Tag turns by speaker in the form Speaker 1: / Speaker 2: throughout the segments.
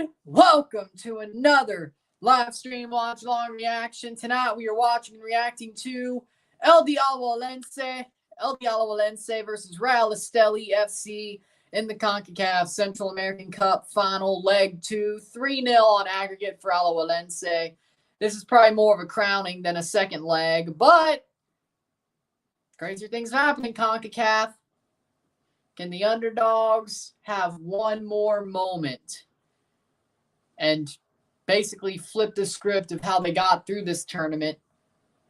Speaker 1: And welcome to another live stream watch along reaction. Tonight we are watching and reacting to Alajuelense versus Estelí FC in the CONCACAF Central American Cup final leg 2, 3-0 on aggregate for Alajuelense. This is probably more of a crowning than a second leg, but crazier things happen in CONCACAF. Can the underdogs have one more moment and basically flip the script of how they got through this tournament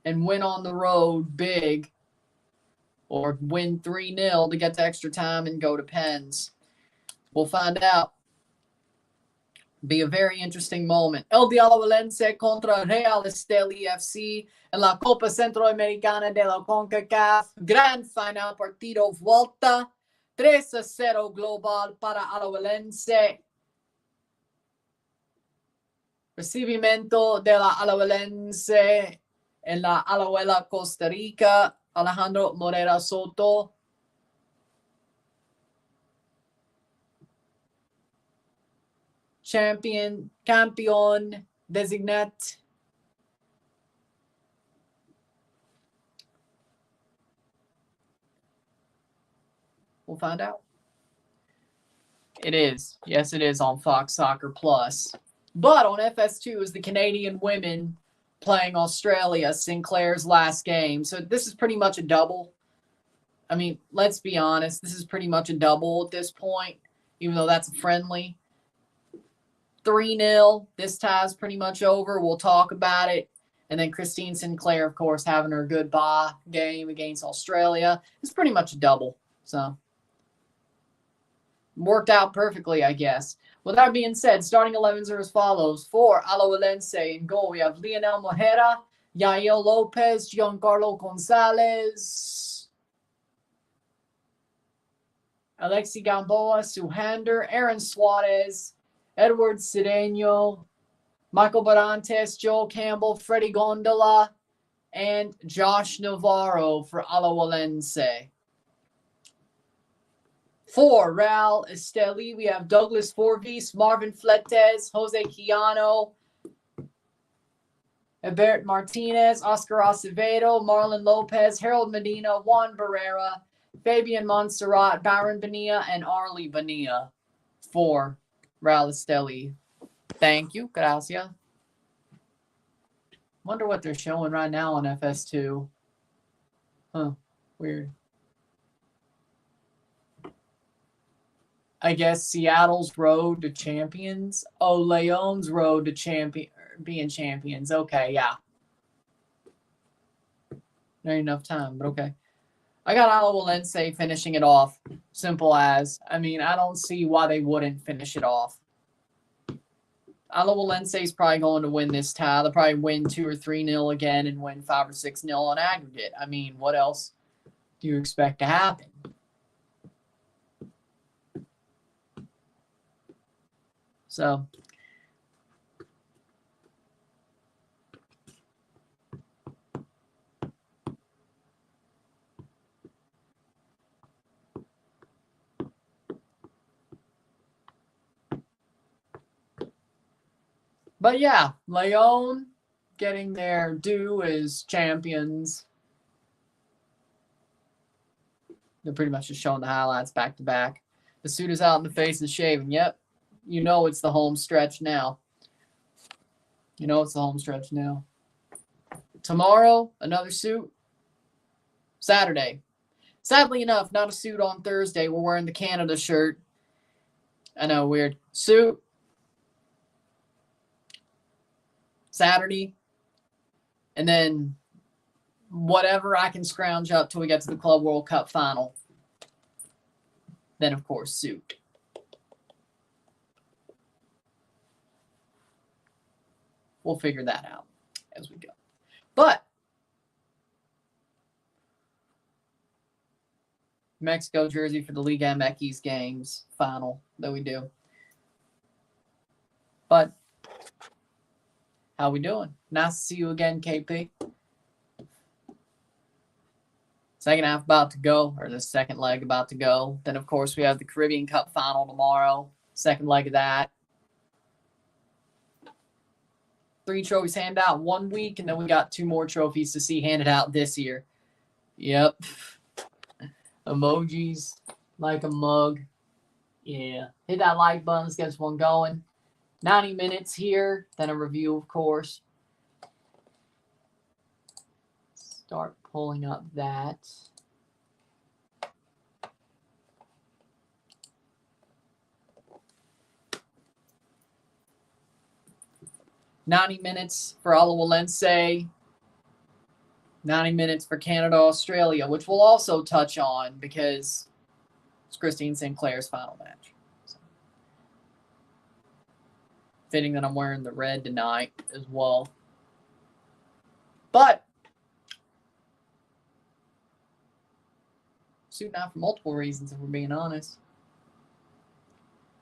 Speaker 1: and win on the road big, or win 3-0 to get to extra time and go to pens? We'll find out. Be a very interesting moment. Alajuelense contra Real Estelí FC en la Copa Centroamericana de la CONCACAF. Gran final partido vuelta. 3-0 global para Alajuelense. Recibimiento de la Alajuelense en la Alajuela, Costa Rica. Alejandro Morera Soto. Campeón designate. We'll find out. It is. Yes, it is on Fox Soccer Plus. But on FS2 is the Canadian women playing Australia, Sinclair's last game. So this is pretty much a double. I mean, let's be honest. This is pretty much a double at this point, even though that's a friendly. 3-0. This tie's pretty much over. We'll talk about it. And then Christine Sinclair, of course, having her goodbye game against Australia. It's pretty much a double. So worked out perfectly, I guess. With that being said, starting 11s are as follows. For Alajuelense in goal, we have Lionel Mojera, Yael Lopez, Giancarlo Gonzalez, Alexi Gamboa, Suhander, Aaron Suarez, Edward Cedeno, Michael Barantes, Joel Campbell, Freddie Gondola, and Josh Navarro for Alajuelense. For Real Estelí, we have Douglas Forvis, Marvin Fletes, Jose Quijano, Ebert Martinez, Oscar Acevedo, Marlon Lopez, Harold Medina, Juan Barrera, Fabian Montserrat, Baron Bonilla, and Arlie Bonilla for Real Estelí. Thank you. Gracias. Wonder what they're showing right now on FS2. Huh. Weird. I guess Seattle's road to champions. Oh, Leon's road to being champions. Okay, yeah. Not enough time, but okay. I got Alajuelense finishing it off. Simple as. I mean, I don't see why they wouldn't finish it off. Alajuelense is probably going to win this tie. They'll probably win 2 or 3-0 again and win 5 or 6-0 on aggregate. I mean, what else do you expect to happen? So, but yeah, Leon getting their due as champions. They're pretty much just showing the highlights back to back. The suit is out and the face is shaven. Yep. You know it's the home stretch now. You know it's the home stretch now. Tomorrow, another suit. Saturday. Sadly enough, not a suit on Thursday. We're wearing the Canada shirt. I know, weird. Suit. Saturday. And then whatever I can scrounge up till we get to the Club World Cup final. Then, of course, suit. We'll figure that out as we go. But Mexico jersey for the Liga MX games final that we do. But how we doing? Nice to see you again, KP. Second half about to go, or the second leg about to go. Then, of course, we have the Caribbean Cup final tomorrow. Second leg of that. 3 trophies handed out in 1 week, and then we got 2 more trophies to see handed out this year. Yep. Emojis like a mug. Yeah. Hit that like button. Let's get this one going. 90 minutes here. Then a review, of course. Start pulling up that. $90 minutes for Alajuelense. 90 minutes for Canada, Australia, which we'll also touch on because it's Christine Sinclair's final match. So, fitting that I'm wearing the red tonight as well. But suiting out for multiple reasons, if we're being honest.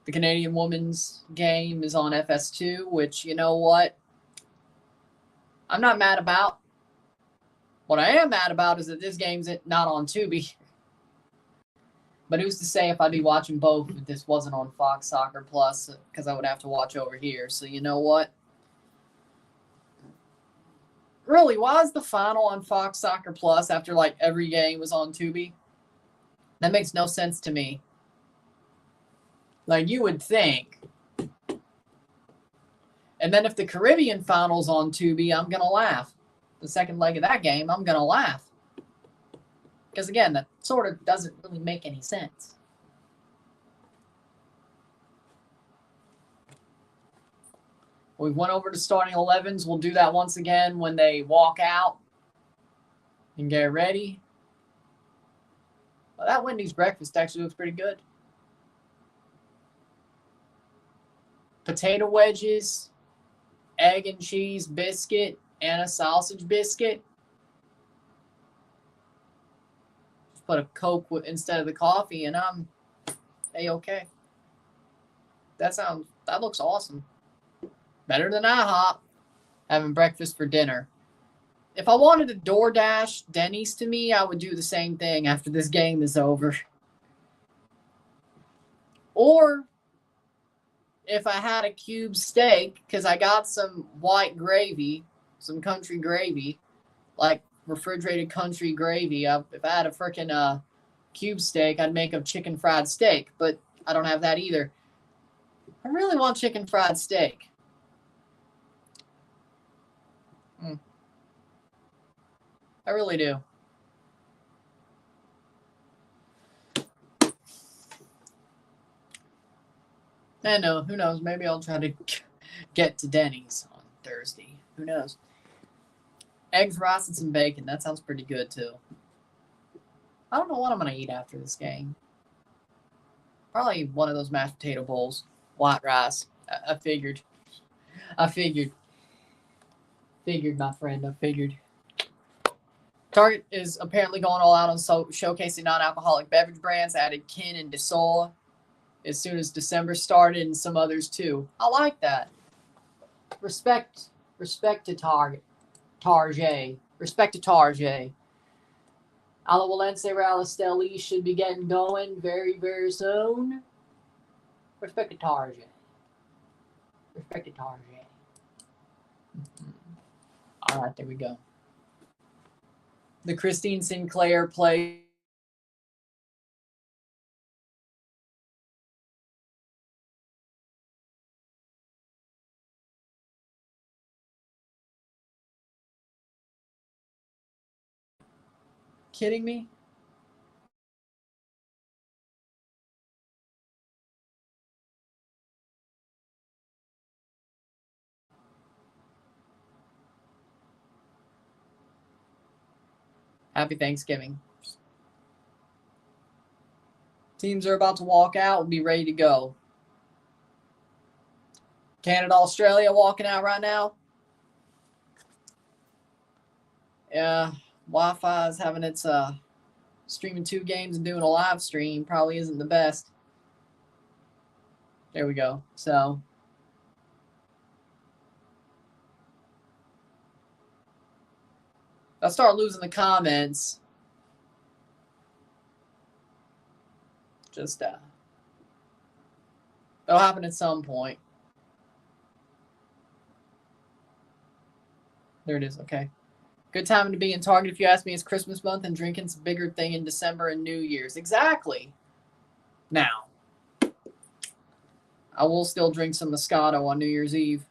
Speaker 1: The Canadian women's game is on FS2, which, you know what? I'm not mad about. What I am mad about is that this game's not on Tubi. But who's to say if I'd be watching both if this wasn't on Fox Soccer Plus, because I would have to watch over here. So you know what? Really, why is the final on Fox Soccer Plus after like every game was on Tubi? That makes no sense to me. Like you would think. And then if the Caribbean final's on Tubi, I'm going to laugh. The second leg of that game, I'm going to laugh. Because again, that sort of doesn't really make any sense. We went over to starting 11s. We'll do that once again when they walk out and get ready. Well, that Wendy's breakfast actually looks pretty good. Potato wedges, egg and cheese biscuit, and a sausage biscuit. Just put a Coke instead of the coffee, and I'm A-okay. That looks awesome. Better than IHOP having breakfast for dinner. If I wanted to DoorDash Denny's to me, I would do the same thing after this game is over. Or if I had a cube steak, because I got some white gravy, some country gravy, like refrigerated country gravy. If I had a freaking cube steak, I'd make a chicken fried steak, but I don't have that either. I really want chicken fried steak. I really do. And no, who knows? Maybe I'll try to get to Denny's on Thursday. Who knows? Eggs, rice, and some bacon. That sounds pretty good, too. I don't know what I'm going to eat after this game. Probably one of those mashed potato bowls. White rice. I figured. Figured, my friend. I figured. Target is apparently going all out on showcasing non-alcoholic beverage brands. Added Kin and DeSol as soon as December started, and some others too. I like that. Respect to Target. Respect to Target. Alajuelense Real Estelí should be getting going very, very soon. Respect to Target. Respect to Target. All right, there we go. The Christine Sinclair play. Kidding me? Happy Thanksgiving. Teams are about to walk out. We'll be ready to go. Canada, Australia walking out right now. Yeah, Wi-Fi is having its streaming 2 games and doing a live stream probably isn't the best. There we go. So I'll start losing the comments. Just that'll happen at some point. There it is. Okay. Good time to be in Target if you ask me. It's Christmas month and drinking's a bigger thing in December and New Year's. Exactly. Now, I will still drink some Moscato on New Year's Eve.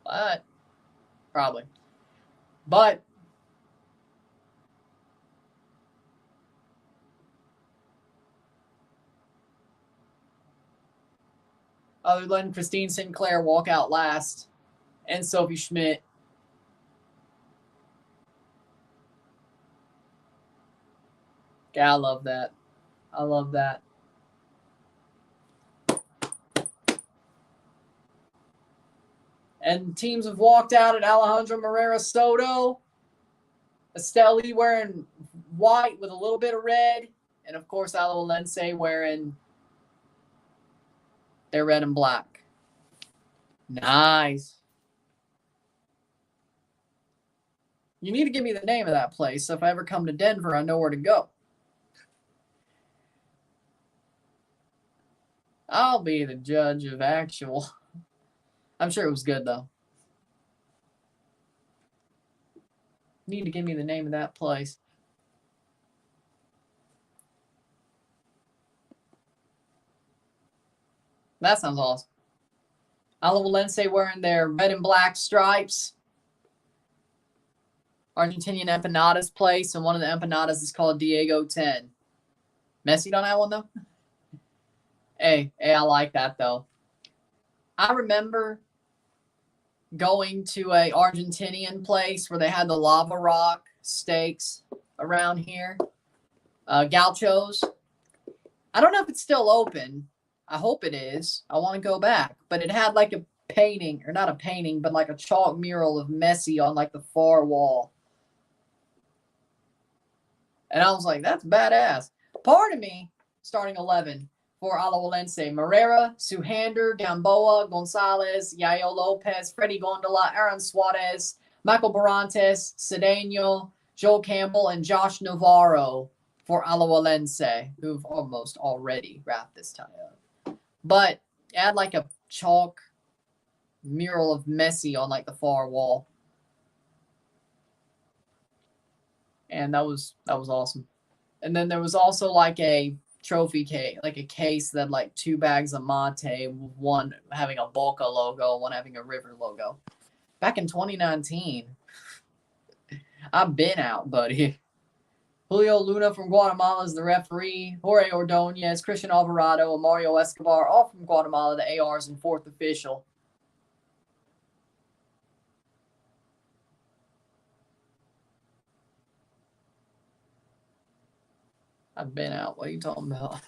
Speaker 1: But, probably. But, other than Christine Sinclair walk out last and Sophie Schmidt, yeah, I love that. I love that. And teams have walked out at Alejandro Morera Soto, Esteli wearing white with a little bit of red, and of course Alajuelense wearing their red and black. Nice. You need to give me the name of that place, so if I ever come to Denver, I know where to go. I'll be the judge of actual. I'm sure it was good, though. You need to give me the name of that place. That sounds awesome. Alajuelense wearing their red and black stripes. Argentinian empanadas place, and one of the empanadas is called Diego 10. Messi on that one, though? Hey, I like that, though. I remember going to a Argentinian place where they had the lava rock steaks around here. Gauchos. I don't know if it's still open. I hope it is. I want to go back. But it had like a painting, or not a painting, but like a chalk mural of Messi on like the far wall. And I was like, that's badass. Part of me, starting 11 for Alajuelense: Morera, Suhander, Gamboa, Gonzalez, Yayo Lopez, Freddie Gondola, Aaron Suarez, Michael Barantes, Cedeno, Joel Campbell, and Josh Navarro for Alajuelense, who've almost already wrapped this tie up. But add like a chalk mural of Messi on like the far wall. And that was awesome. And then there was also like a trophy case, like a case that had like 2 bags of mate, one having a Boca logo, one having a River logo. Back in 2019. I've been out, buddy. Julio Luna from Guatemala is the referee. Jorge Ordonez, Christian Alvarado, and Mario Escobar, all from Guatemala. The ARs and 4th official. I've been out. What are you talking about?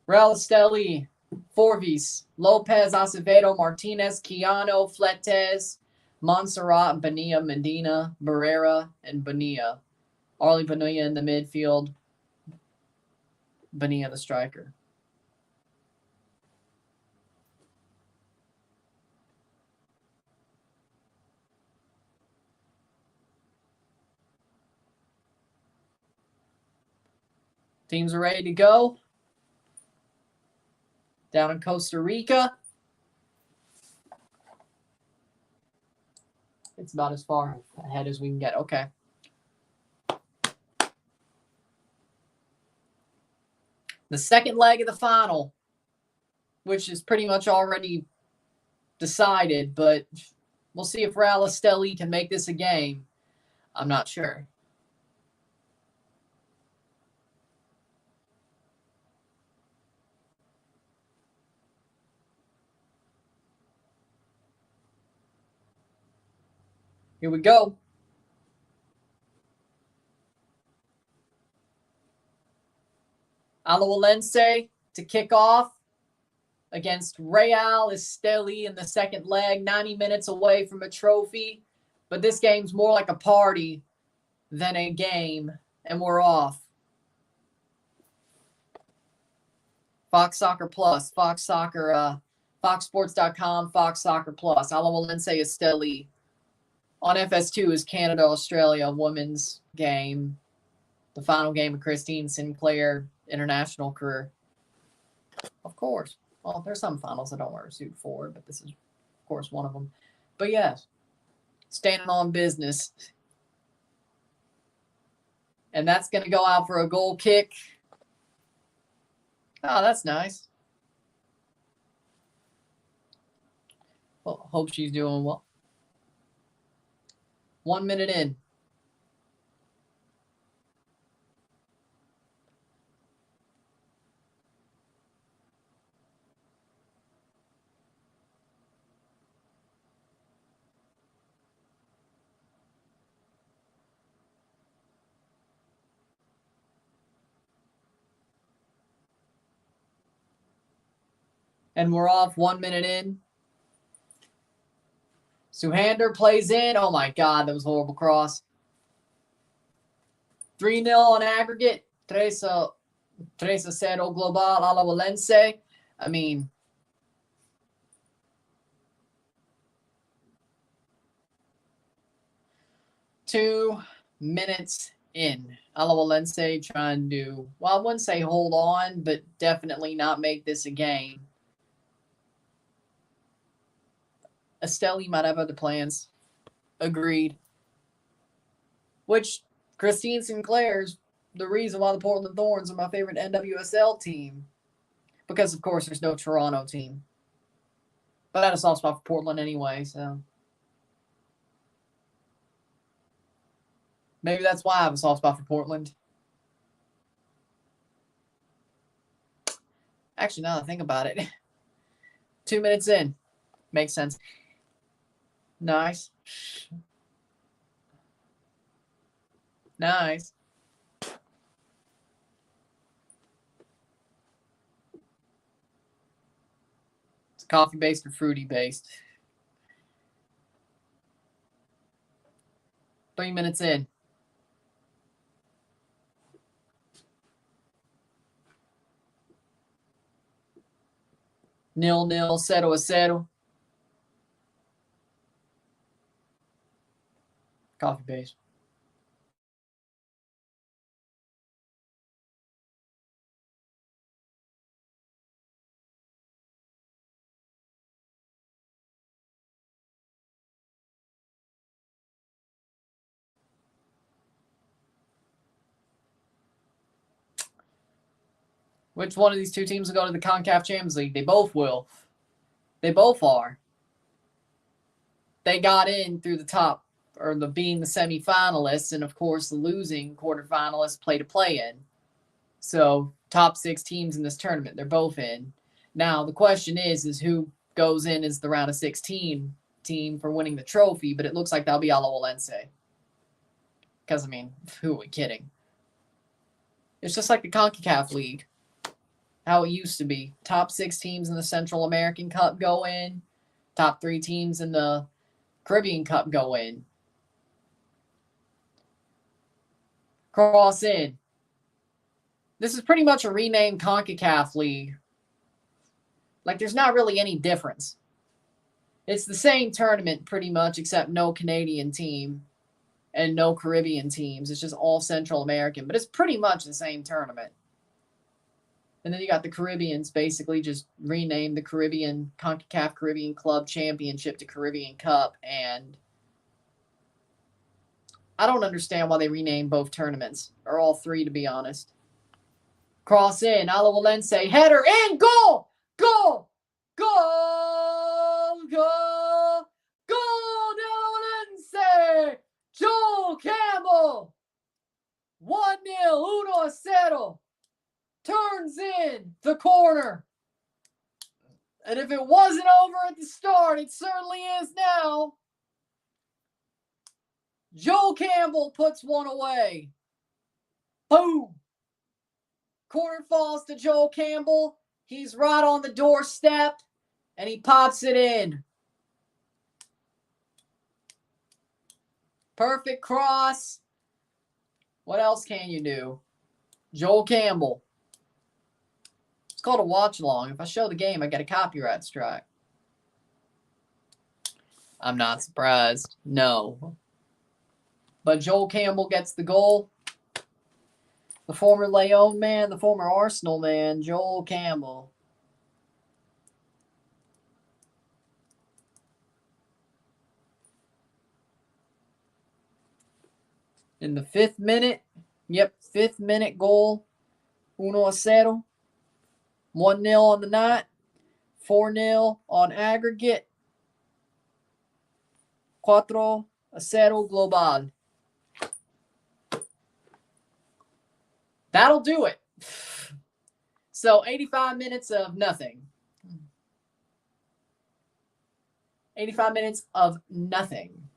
Speaker 1: Real Estelí, Forvis, Lopez, Acevedo, Martinez, Quijano, Fletes, Montserrat, Bonilla, Medina, Barrera, and Bonilla. Arlie Bonilla in the midfield. Bonilla the striker. Teams are ready to go. Down in Costa Rica. It's about as far ahead as we can get. Okay. The second leg of the final, which is pretty much already decided, but we'll see if Real Estelí can make this a game. I'm not sure. Here we go. Alajuelense to kick off against Real Estelí in the second leg, 90 minutes away from a trophy. But this game's more like a party than a game, and we're off. Fox Soccer Plus, Fox Soccer, FoxSports.com, Fox Soccer Plus, Alajuelense Estelí. On FS2 is Canada-Australia women's game. The final game of Christine Sinclair international career. Of course. Well, there's some finals I don't wear a suit for, but this is, of course, one of them. But yes, standing on business. And that's going to go out for a goal kick. Oh, that's nice. Well, hope she's doing well. 1 minute in. And we're off 1 minute in. Suhander plays in. Oh, my God. That was a horrible cross. 3-0 on aggregate. 3-0 global. Alajuelense. I mean, two minutes in. Alajuelense trying to, well, I wouldn't say hold on, but definitely not make this a game. Esteli might have other plans. Agreed. Which, Christine Sinclair's the reason why the Portland Thorns are my favorite NWSL team. Because, of course, there's no Toronto team. But I had a soft spot for Portland anyway, so. Maybe that's why I have a soft spot for Portland. Actually, now that I think about it. 2 minutes in. Makes sense. Nice. Nice. It's coffee-based or fruity-based. 3 minutes in. Nil, 0-0. Coffee base. Which one of these two teams will go to the CONCACAF Champions League? They both will. They both are. They got in through the top, or being the semifinalists, and of course the losing quarterfinalists play to play in. So top 6 teams in this tournament, they're both in. Now the question is who goes in as the round of 16 team for winning the trophy, but it looks like that'll be Alajuelense. Because, I mean, who are we kidding? It's just like the CONCACAF League. How it used to be. Top 6 teams in the Central American Cup go in. Top 3 teams in the Caribbean Cup go in. Cross in. This is pretty much a renamed CONCACAF League. Like, there's not really any difference. It's the same tournament pretty much, except no Canadian team and no Caribbean teams. It's just all Central American. But it's pretty much the same tournament. And then you got the Caribbeans basically just renamed the CONCACAF Caribbean Club Championship to Caribbean Cup. And I don't understand why they renamed both tournaments, or all 3 to be honest. Cross in, Alajuelense, header in, goal! Goal! Goal! Goal! Goal! Alajuelense! Joel Campbell! 1-0, 1-0. Turns in the corner. And if it wasn't over at the start, it certainly is now. Joel Campbell puts one away. Boom. Corner falls to Joel Campbell. He's right on the doorstep, and he pops it in. Perfect cross. What else can you do? Joel Campbell. It's called a watch-along. If I show the game, I get a copyright strike. I'm not surprised. No. But Joel Campbell gets the goal. The former Lyon man, the former Arsenal man, Joel Campbell. In the 5th minute, 5th minute goal. 1-0. 1-0 on the night. 4-0 on aggregate. 4-0 global. That'll do it. So 85 minutes of nothing. 85 minutes of nothing.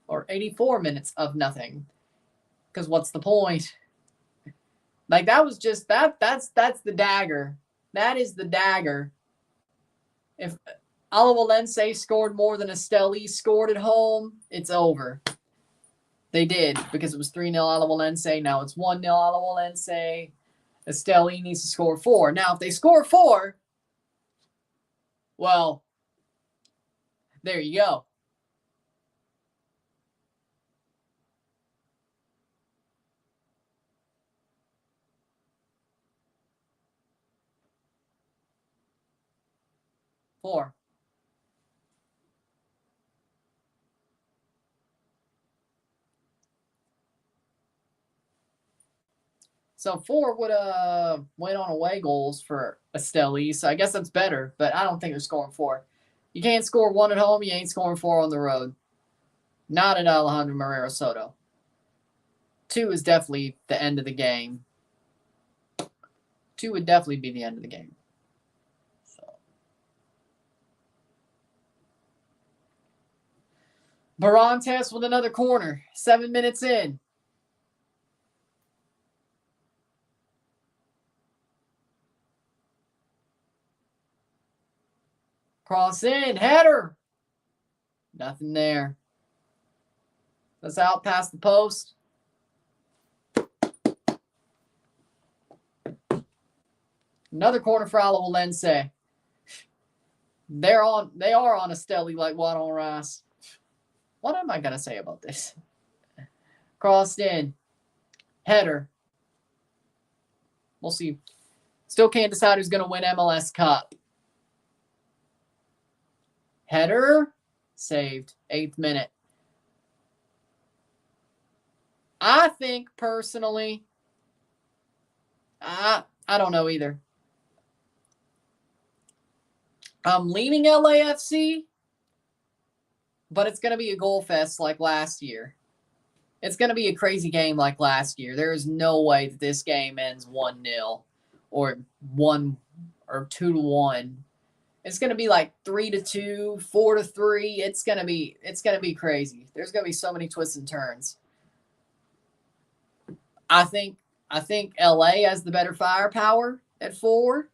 Speaker 1: Or 84 minutes of nothing. Because what's the point? Like, that was just, that's the dagger. That is the dagger. If Alajuelense scored more than Estelí scored at home, it's over. They did, because it was 3-0 Alajuelense. Now it's 1-0 Alajuelense. Estelí needs to score 4. Now, if they score 4, well, there you go. Four. So 4 would have went on away goals for Estelí, so I guess that's better, but I don't think they're scoring 4. You can't score 1 at home, you ain't scoring 4 on the road. Not at Alejandro Morera Soto. 2 is definitely the end of the game. 2 would definitely be the end of the game. So. Barantes with another corner. 7 minutes in. Cross in. Header. Nothing there. That's out past the post. Another corner for Alajuelense. They are on Estelí like water on rice. What am I going to say about this? Crossed in. Header. We'll see. Still can't decide who's going to win MLS Cup. Header. Saved. 8th minute. I think, personally, I don't know either. I'm leaning LAFC, but it's going to be a goal fest like last year. It's going to be a crazy game like last year. There is no way that this game ends 1-0 or 1 or 2-1. It's going to be like 3-2, 4-3. It's going to be crazy. There's going to be so many twists and turns. I think LA has the better firepower at 4.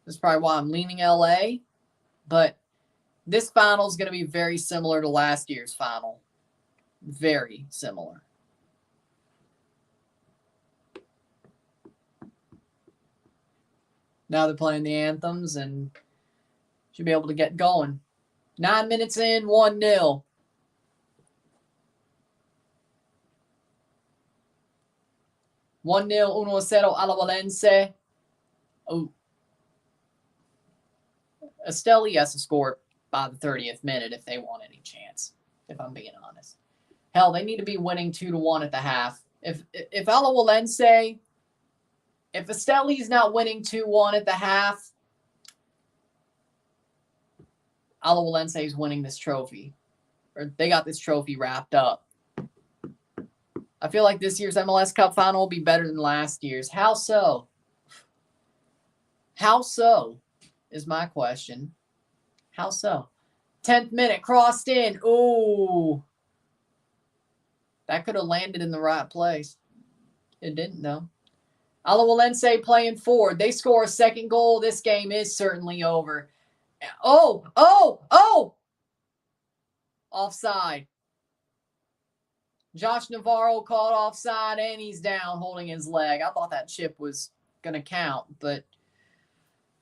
Speaker 1: That's probably why I'm leaning LA. But this final is going to be very similar to last year's final. Very similar. Now they're playing the anthems and should be able to get going. 9 minutes in, 1-0. One 0 1-0 Alajuelense. Oh. Estelí has to score by the 30th minute if they want any chance, if I'm being honest. Hell, they need to be winning 2-1 at the half. If Alajuelense, if Estelí's not winning 2-1 at the half, Alajuelense is winning this trophy. Or they got this trophy wrapped up. I feel like this year's MLS Cup final will be better than last year's. How so? How so is my question. How so? 10th minute, crossed in. Ooh. That could have landed in the right place. It didn't, though. Alajuelense playing forward. They score a second goal. This game is certainly over. Oh! Offside. Josh Navarro called offside, and he's down holding his leg. I thought that chip was going to count, but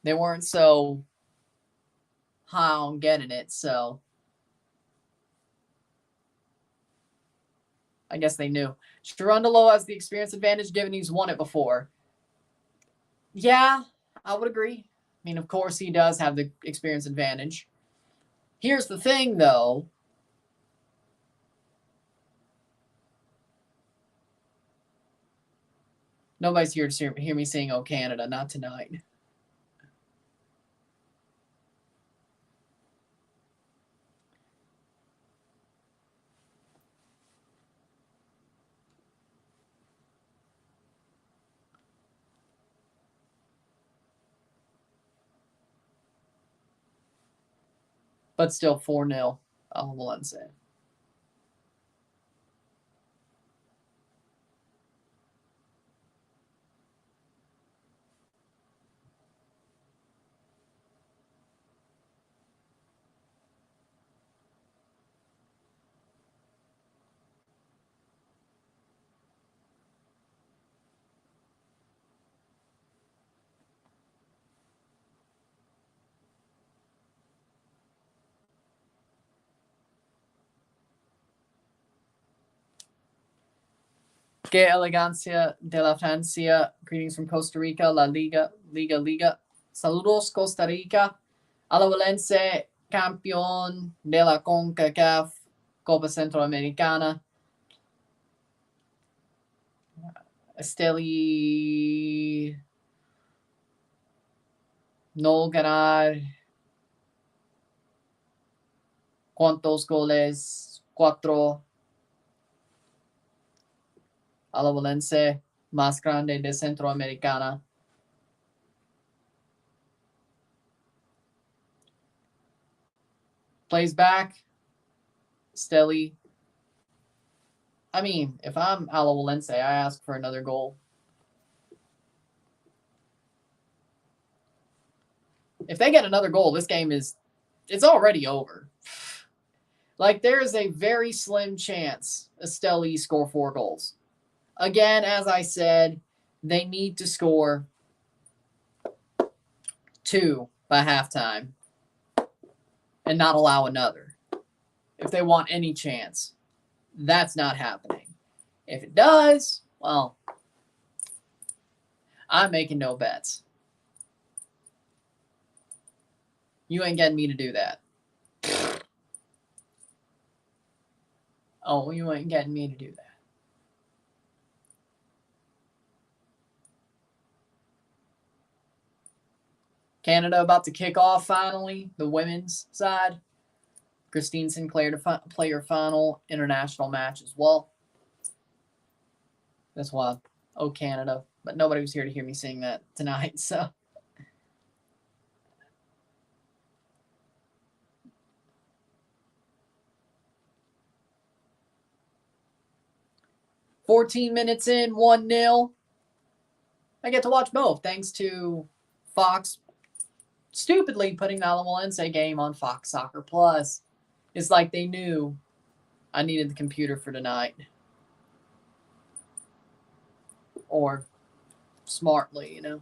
Speaker 1: they weren't so high on getting it, so I guess they knew. Sharundalo has the experience advantage given he's won it before. Yeah, I would agree. I mean, of course, he does have the experience advantage. Here's the thing, though. Nobody's here to hear me sing "Oh Canada," not tonight. But still 4-0, Alajuelense. Que elegancia de la Francia. Greetings from Costa Rica. La Liga, Liga. Saludos, Costa Rica. Alajuelense, campeón de la CONCACAF, Copa Centroamericana. Esteli no ganar. ¿Cuántos goles? 4. Alajuelense, más grande de Centroamericana. Plays back. Esteli. I mean, if I'm Alajuelense, I ask for another goal. If they get another goal, this game it's already over. Like, there is a very slim chance Estelí score 4 goals. Again, as I said, they need to score 2 by halftime and not allow another if they want any chance. That's not happening. If it does, well, I'm making no bets. You ain't getting me to do that. Oh, you ain't getting me to do that. Canada about to kick off finally, the women's side. Christine Sinclair to play her final international match as well. That's why, oh, Canada. But nobody was here to hear me sing that tonight, so. "14 minutes in, 1-0. I get to watch both, thanks to Fox stupidly putting the Alajuelense game on Fox Soccer Plus. It's like they knew I needed the computer for tonight. Or smartly, you know.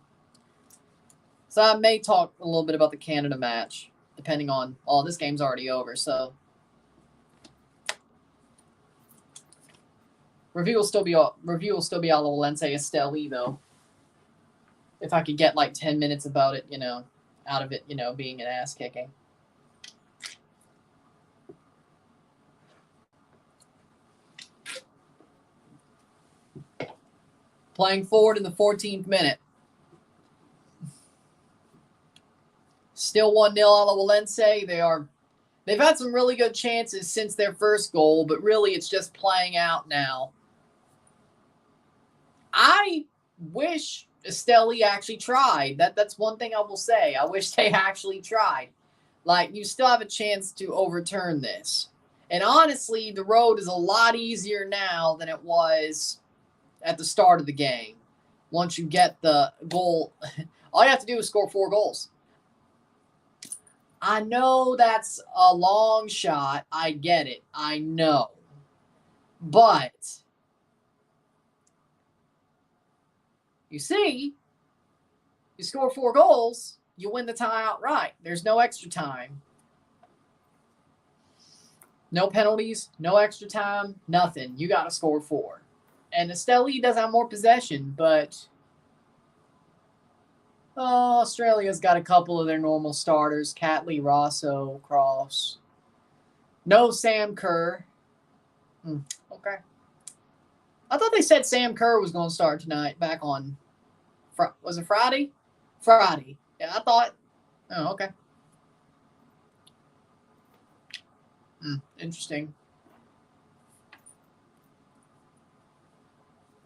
Speaker 1: So I may talk a little bit about the Canada match, depending on, oh, this game's already over, so. Review will still be Alajuelense Estelí, though. If I could get like 10 minutes about it, you know, out of it, you know, being an ass kicking. Playing forward in the 14th minute. Still 1-0 Alajuelense. They've had some really good chances since their first goal, but really it's just playing out now. I wish Estelí actually tried. That's one thing I will say. I wish they actually tried. Like, you still have a chance to overturn this. And honestly, the road is a lot easier now than it was at the start of the game. Once you get the goal, all you have to do is score 4 goals. I know that's a long shot. I get it. I know. But you see, you score 4 goals, you win the tie outright. There's no extra time. No penalties, no extra time, nothing. You got to score 4. And Estelí does have more possession, but Australia's got a couple of their normal starters. Catley, Rosso, Cross. No Sam Kerr. Okay. I thought they said Sam Kerr was going to start tonight back on, was it Friday? Friday. Yeah, I thought. Oh, okay. Interesting.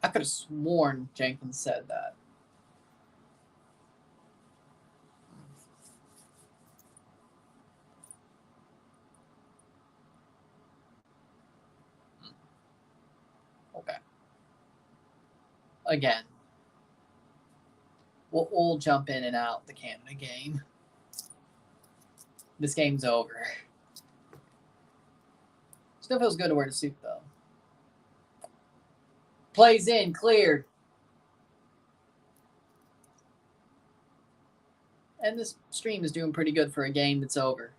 Speaker 1: I could have sworn Jenkins said that. Okay. Again, we'll jump in and out the Canada game. This game's over. Still feels good to wear the suit, though. Plays in, cleared. And this stream is doing pretty good for a game that's over.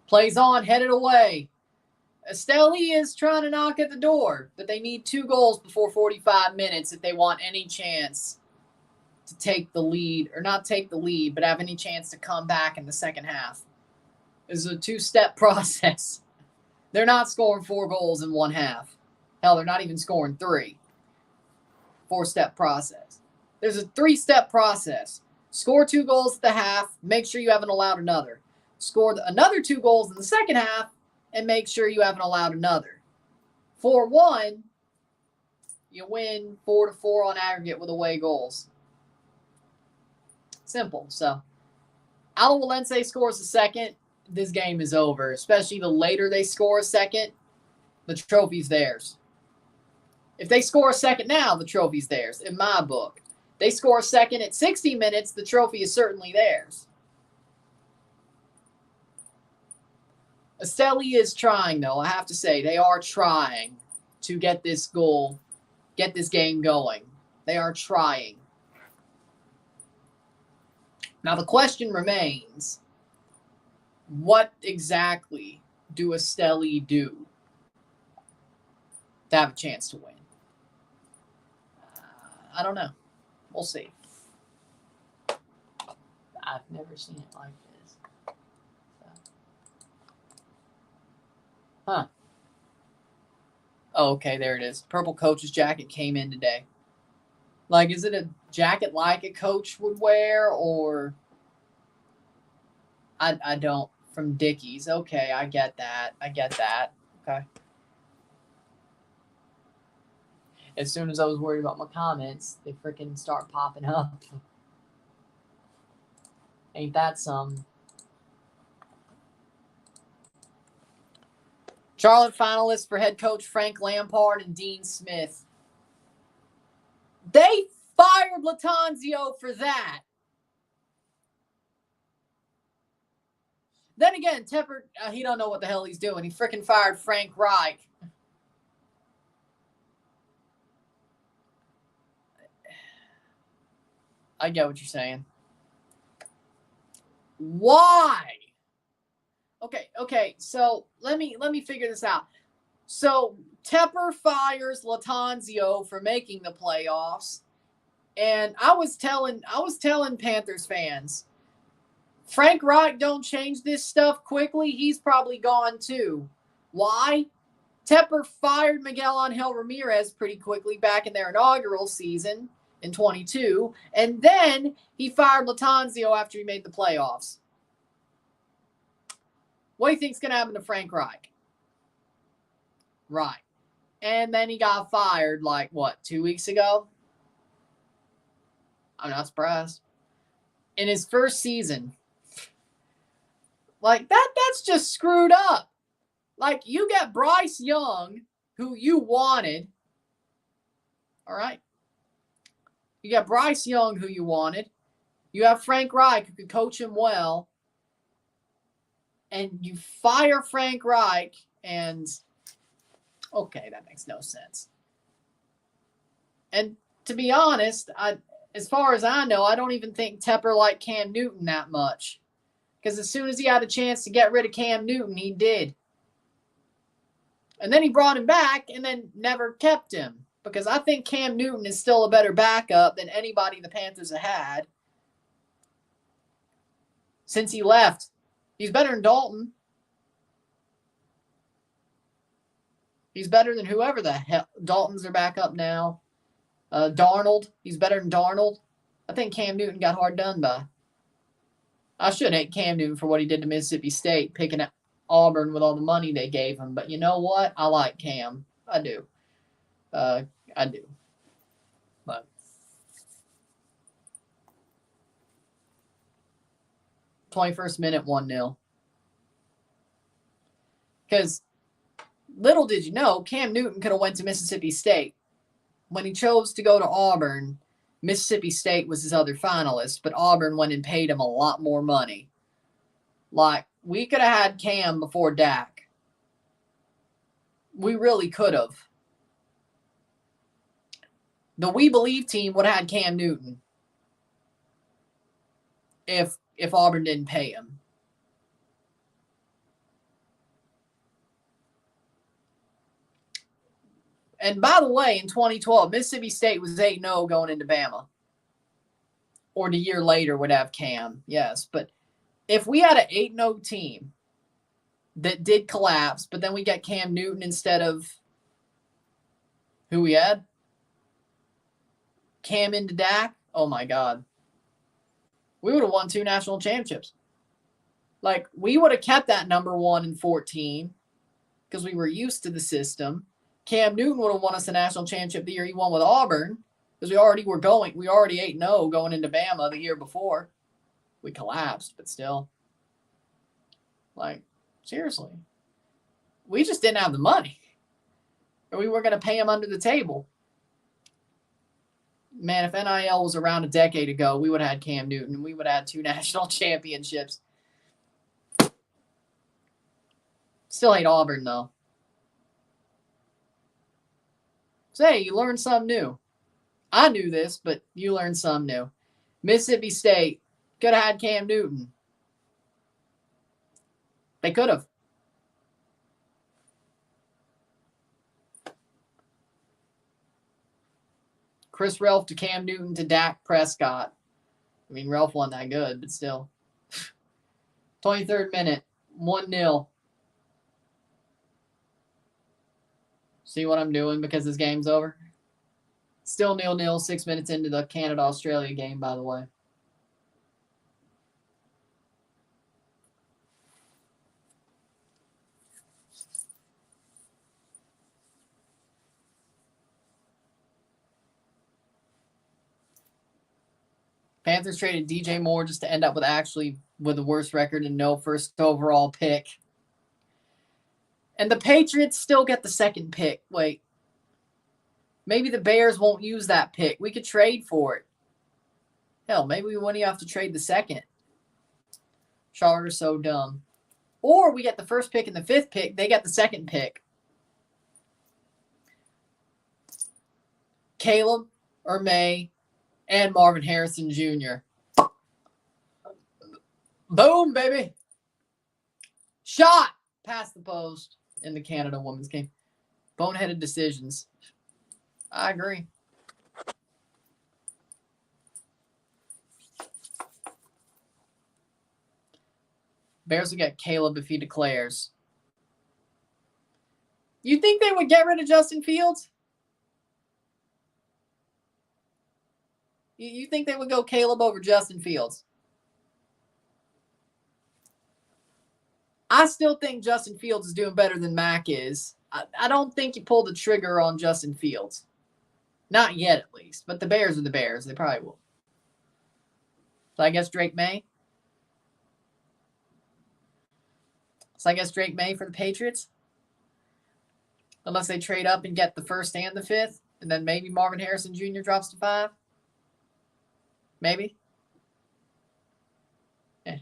Speaker 1: Plays on, headed away. Esteli is trying to knock at the door, but they need 2 goals before 45 minutes if they want any chance to take the lead, or not take the lead, but have any chance to come back in the second half. It's a 2-step process. They're not scoring 4 goals in one half. Hell, they're not even scoring 3. 4-step process. There's a 3-step process. Score 2 goals at the half, make sure you haven't allowed another. Score another 2 goals in the second half, and make sure you haven't allowed another. 4-1, you win 4-4 on aggregate with away goals. Simple. So, Alajuelense scores a second, this game is over. Especially the later they score a second, the trophy's theirs. If they score a second now, the trophy's theirs, in my book. They score a second at 60 minutes, the trophy is certainly theirs. Estelí is trying, though. I have to say, they are trying to get this goal, get this game going. They are trying. Now, the question remains, what exactly do Estelí do to have a chance to win? I don't know. We'll see. I've never seen it like this. Huh. Oh, okay, there it is. Purple coach's jacket came in today. Like, is it a jacket like a coach would wear, or I don't, from Dickies. Okay, I get that. Okay. As soon as I was worried about my comments, they freaking start popping up. Ain't that some? Charlotte finalists for head coach Frank Lampard and Dean Smith. They fired Lattanzio for that. Then again, Tepper, he don't know what the hell he's doing. He freaking fired Frank Reich. I get what you're saying. Why? Okay. So let me figure this out. So Tepper fires Lattanzio for making the playoffs, and I was telling Panthers fans, Frank Reich don't change this stuff quickly, he's probably gone too. Why? Tepper fired Miguel Angel Ramirez pretty quickly back in their inaugural season in 22, and then he fired Lattanzio after he made the playoffs. What do you think's going to happen to Frank Reich? Right. And then he got fired 2 weeks ago? I'm not surprised. In his first season. That's just screwed up. You get Bryce Young, who you wanted. All right. You got Bryce Young, who you wanted. You have Frank Reich, who could coach him well. And you fire Frank Reich, and Okay, that makes no sense. And to be honest, as far as I know, I don't even think Tepper liked Cam Newton that much. Because as soon as he had a chance to get rid of Cam Newton, he did. And then he brought him back and then never kept him. Because I think Cam Newton is still a better backup than anybody the Panthers have had since he left. He's better than Dalton. He's better than whoever the hell. Dalton's their backup now. Darnold. He's better than Darnold. I think Cam Newton got hard done by. I should hate Cam Newton for what he did to Mississippi State, picking up Auburn with all the money they gave him. But you know what? I like Cam. I do. I do. But 21st minute, 1-0. Because little did you know, Cam Newton could have went to Mississippi State. When he chose to go to Auburn, Mississippi State was his other finalist, but Auburn went and paid him a lot more money. Like, we could have had Cam before Dak. We really could have. The We Believe team would have had Cam Newton if Auburn didn't pay him. And by the way, in 2012, Mississippi State was 8-0 going into Bama. Or the year later would have Cam, yes. But if we had an 8-0 team that did collapse, but then we get Cam Newton instead of who we had? Cam into Dak? Oh, my God. We would have won 2 national championships. Like, we would have kept that number 1 in 14 because we were used to the system. Cam Newton would have won us a national championship the year he won with Auburn because we already 8-0 going into Bama the year before. We collapsed, but still. Like, seriously. We just didn't have the money. Or we were going to pay him under the table. Man, if NIL was around a decade ago, we would have had Cam Newton and we would have had 2 national championships. Still hate Auburn, though. Say, you learned something new. I knew this, but you learned something new. Mississippi State could have had Cam Newton. They could have. Chris Relf to Cam Newton to Dak Prescott. I mean, Relf wasn't that good, but still. 23rd minute, 1-0. See what I'm doing because this game's over? Still 0-0, 6 minutes into the Canada-Australia game, by the way. Panthers traded DJ Moore just to end up with the worst record and no first overall pick. And the Patriots still get the second pick. Wait. Maybe the Bears won't use that pick. We could trade for it. Hell, maybe we wouldn't even have to trade the second. Charter's so dumb. Or we get the first pick and the 5th pick. They get the second pick. Caleb or May and Marvin Harrison Jr. Boom, baby. Shot past the post in the Canada women's game. Boneheaded decisions. I agree. Bears will get Caleb if he declares. You think they would get rid of Justin Fields? You think they would go Caleb over Justin Fields? I still think Justin Fields is doing better than Mac is. I don't think you pull the trigger on Justin Fields. Not yet, at least. But the Bears are the Bears. They probably will. So I guess Drake May. For the Patriots. Unless they trade up and get the 1st and the 5th. And then maybe Marvin Harrison Jr. drops to 5. Maybe. Yeah.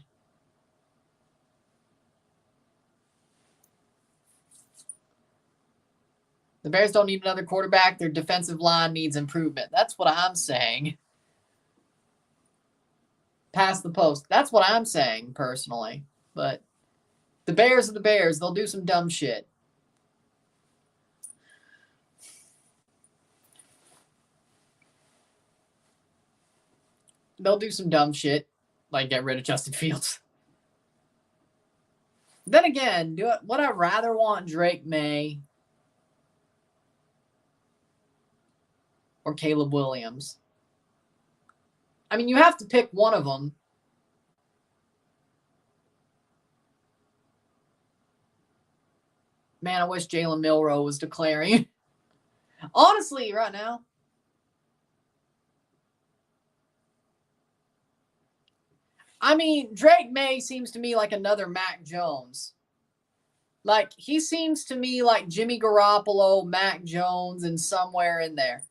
Speaker 1: The Bears don't need another quarterback. Their defensive line needs improvement. That's what I'm saying. Pass the post. That's what I'm saying, personally. But the Bears are the Bears. They'll do some dumb shit. They'll do some dumb shit, like get rid of Justin Fields. Then again, would I rather want Drake May or Caleb Williams? I mean, you have to pick one of them. Man, I wish Jalen Milroe was declaring. Honestly, right now. I mean, Drake May seems to me like another Mac Jones. Like, he seems to me like Jimmy Garoppolo, Mac Jones, and somewhere in there.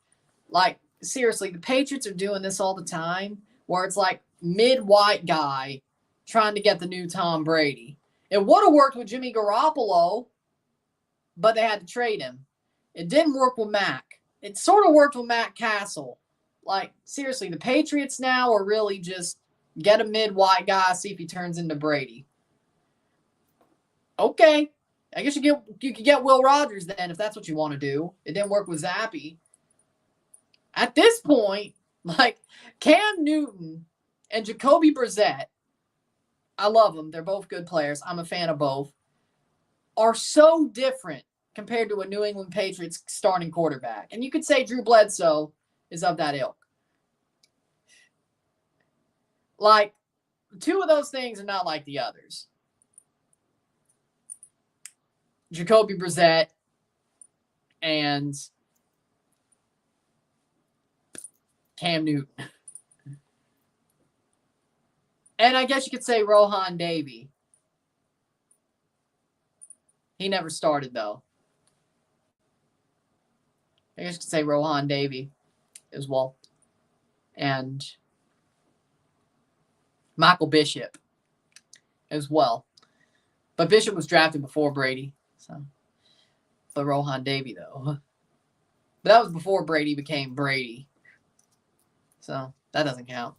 Speaker 1: Like, seriously, the Patriots are doing this all the time, where it's like mid-white guy trying to get the new Tom Brady. It would have worked with Jimmy Garoppolo, but they had to trade him. It didn't work with Mac. It sort of worked with Matt Castle. Like, seriously, the Patriots now are really just get a mid-white guy, see if he turns into Brady. Okay. I guess you could get Will Rogers then if that's what you want to do. It didn't work with Zappy. At this point, like Cam Newton and Jacoby Brissett, I love them. They're both good players. I'm a fan of both. Are so different compared to a New England Patriots starting quarterback. And you could say Drew Bledsoe is of that ilk. Like, two of those things are not like the others. Jacoby Brissett and Cam Newton. And I guess you could say Rohan Davey. He never started, though. I guess you could say Rohan Davey as well. And Michael Bishop as well. But Bishop was drafted before Brady. So, but Rohan Davey, though. But that was before Brady became Brady. So, that doesn't count.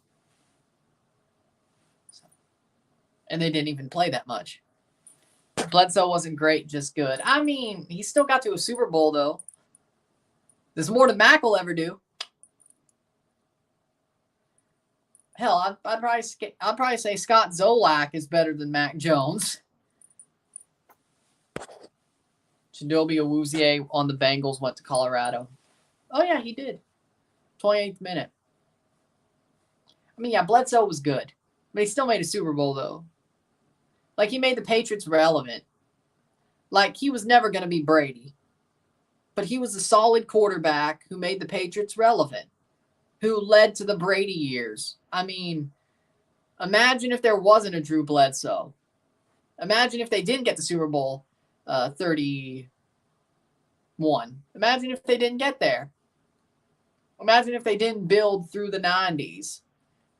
Speaker 1: So, and they didn't even play that much. Bledsoe wasn't great, just good. I mean, he still got to a Super Bowl, though. There's more than Mac will ever do. Hell, I'd probably say Scott Zolak is better than Mac Jones. Chidobe Awuzie on the Bengals went to Colorado. Oh, yeah, he did. 28th minute. I mean, yeah, Bledsoe was good. But he still made a Super Bowl, though. Like, he made the Patriots relevant. Like, he was never going to be Brady. But he was a solid quarterback who made the Patriots relevant. Who led to the Brady years. I mean, imagine if there wasn't a Drew Bledsoe. Imagine if they didn't get the Super Bowl 31. Imagine if they didn't get there. Imagine if they didn't build through the 90s.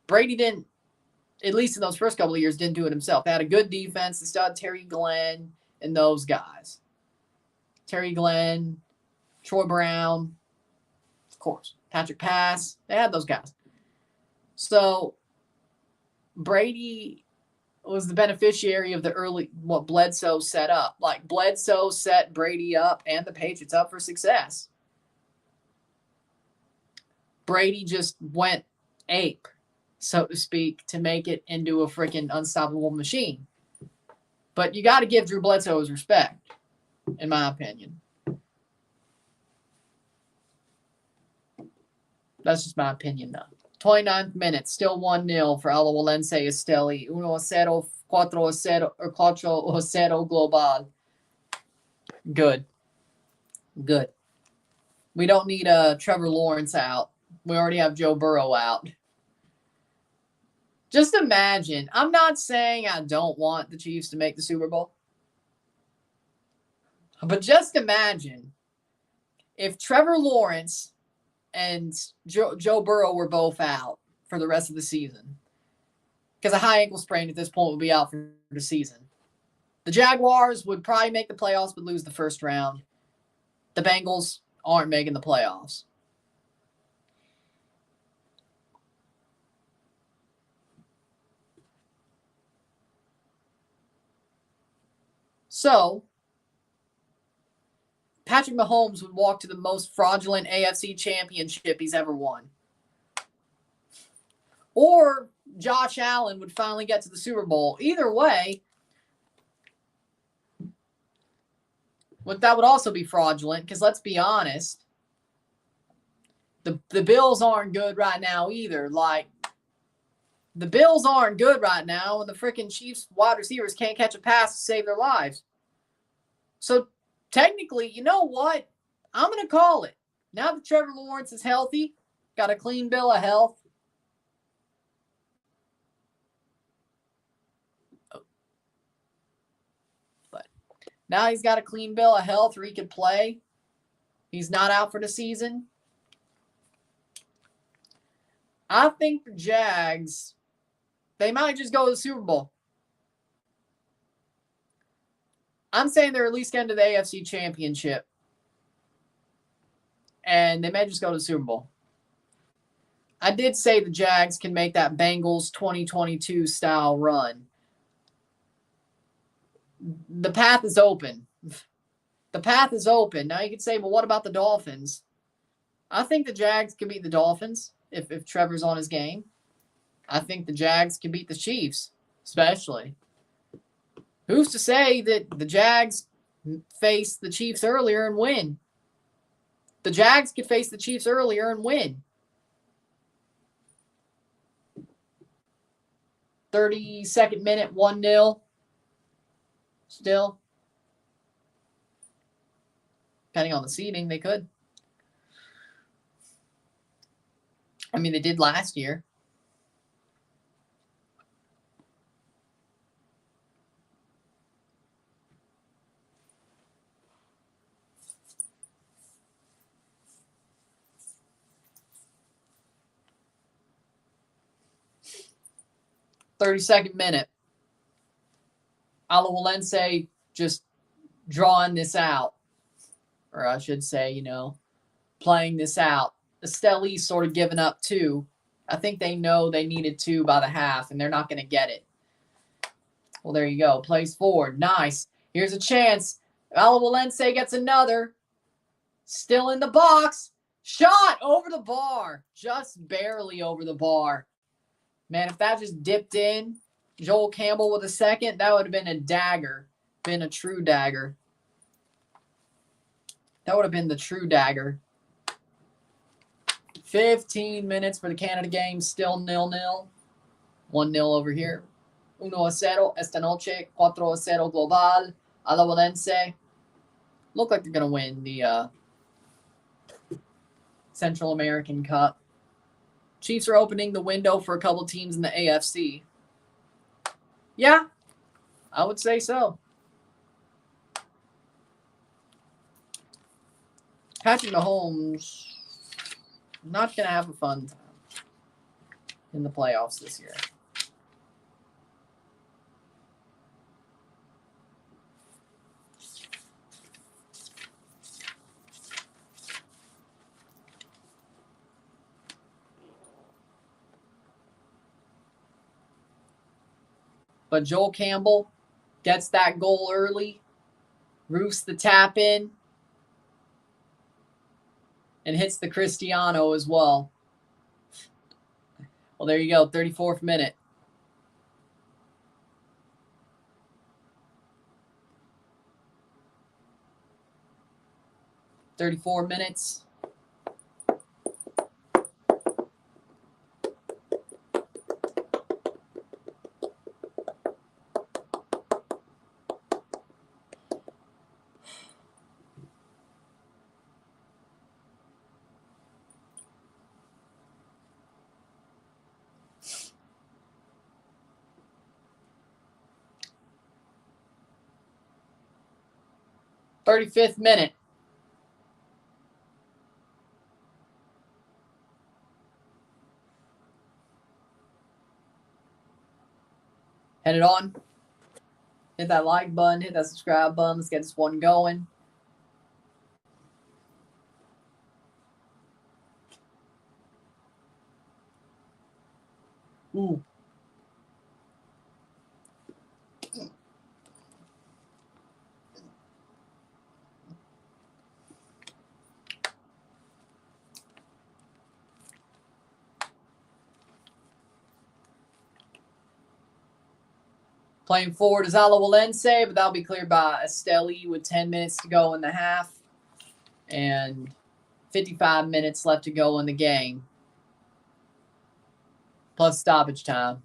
Speaker 1: Brady didn't, at least in those first couple of years, didn't do it himself. They had a good defense. They still had Terry Glenn and those guys. Terry Glenn, Troy Brown, of course. Patrick Pass. They had those guys. So Brady was the beneficiary of the early, what Bledsoe set up. Like, Bledsoe set Brady up and the Patriots up for success. Brady just went ape, so to speak, to make it into a freaking unstoppable machine. But you got to give Drew Bledsoe his respect, in my opinion. That's just my opinion, though. 29th minute, still 1-0 for Alajuelense Esteli. 1-0, 4-0, or 4-0 global. Good. Good. We don't need Trevor Lawrence out. We already have Joe Burrow out. Just imagine. I'm not saying I don't want the Chiefs to make the Super Bowl. But just imagine if Trevor Lawrence and Joe Burrow were both out for the rest of the season. Because a high ankle sprain at this point would be out for the season. The Jaguars would probably make the playoffs but lose the first round. the Bengals aren't making the playoffs. So, Patrick Mahomes would walk to the most fraudulent AFC championship he's ever won. Or Josh Allen would finally get to the Super Bowl. Either way, that would also be fraudulent because let's be honest, the Bills aren't good right now either. Like, the Bills aren't good right now and the freaking Chiefs wide receivers can't catch a pass to save their lives. So technically, you know what? I'm going to call it. Now that Trevor Lawrence is healthy, got a clean bill of health. But now he's got a clean bill of health where he can play. He's not out for the season. I think the Jags, they might just go to the Super Bowl. I'm saying they're at least getting to the AFC Championship. And they may just go to the Super Bowl. I did say the Jags can make that Bengals 2022 style run. The path is open. The path is open. Now you could say, well, what about the Dolphins? I think the Jags can beat the Dolphins if Trevor's on his game. I think the Jags can beat the Chiefs, especially. Who's to say that the Jags face the Chiefs earlier and win? The Jags could face the Chiefs earlier and win. 32nd minute, 1-0. Still. Depending on the seeding, they could. I mean, they did last year. Thirty-second minute. Alajuelense just drawing this out. Or I should say, playing this out. Esteli sort of giving up 2. I think they know they needed 2 by the half, and they're not going to get it. Well, there you go. Plays forward. Nice. Here's a chance. Alajuelense gets another. Still in the box. Shot over the bar. Just barely over the bar. Man, if that just dipped in, Joel Campbell with a second, that would have been a dagger. Been a true dagger. That would have been the true dagger. 15 minutes for the Canada game. Still 0-0. 1-0 over here. 1-0 esta noche. 4-0 global. Alajuelense. Look like they're going to win the Central American Cup. Chiefs are opening the window for a couple teams in the AFC. Yeah, I would say so. Patrick Mahomes not going to have a fun time in the playoffs this year. But Joel Campbell gets that goal early, roofs the tap in, and hits the Cristiano as well. Well, there you go, 34th minute. $34 minutes. $35th minute. Head it on. Hit that like button. Hit that subscribe button. Let's get this one going. Ooh. Playing forward is Alajuelense, but that'll be cleared by Esteli with 10 minutes to go in the half and 55 minutes left to go in the game, plus stoppage time.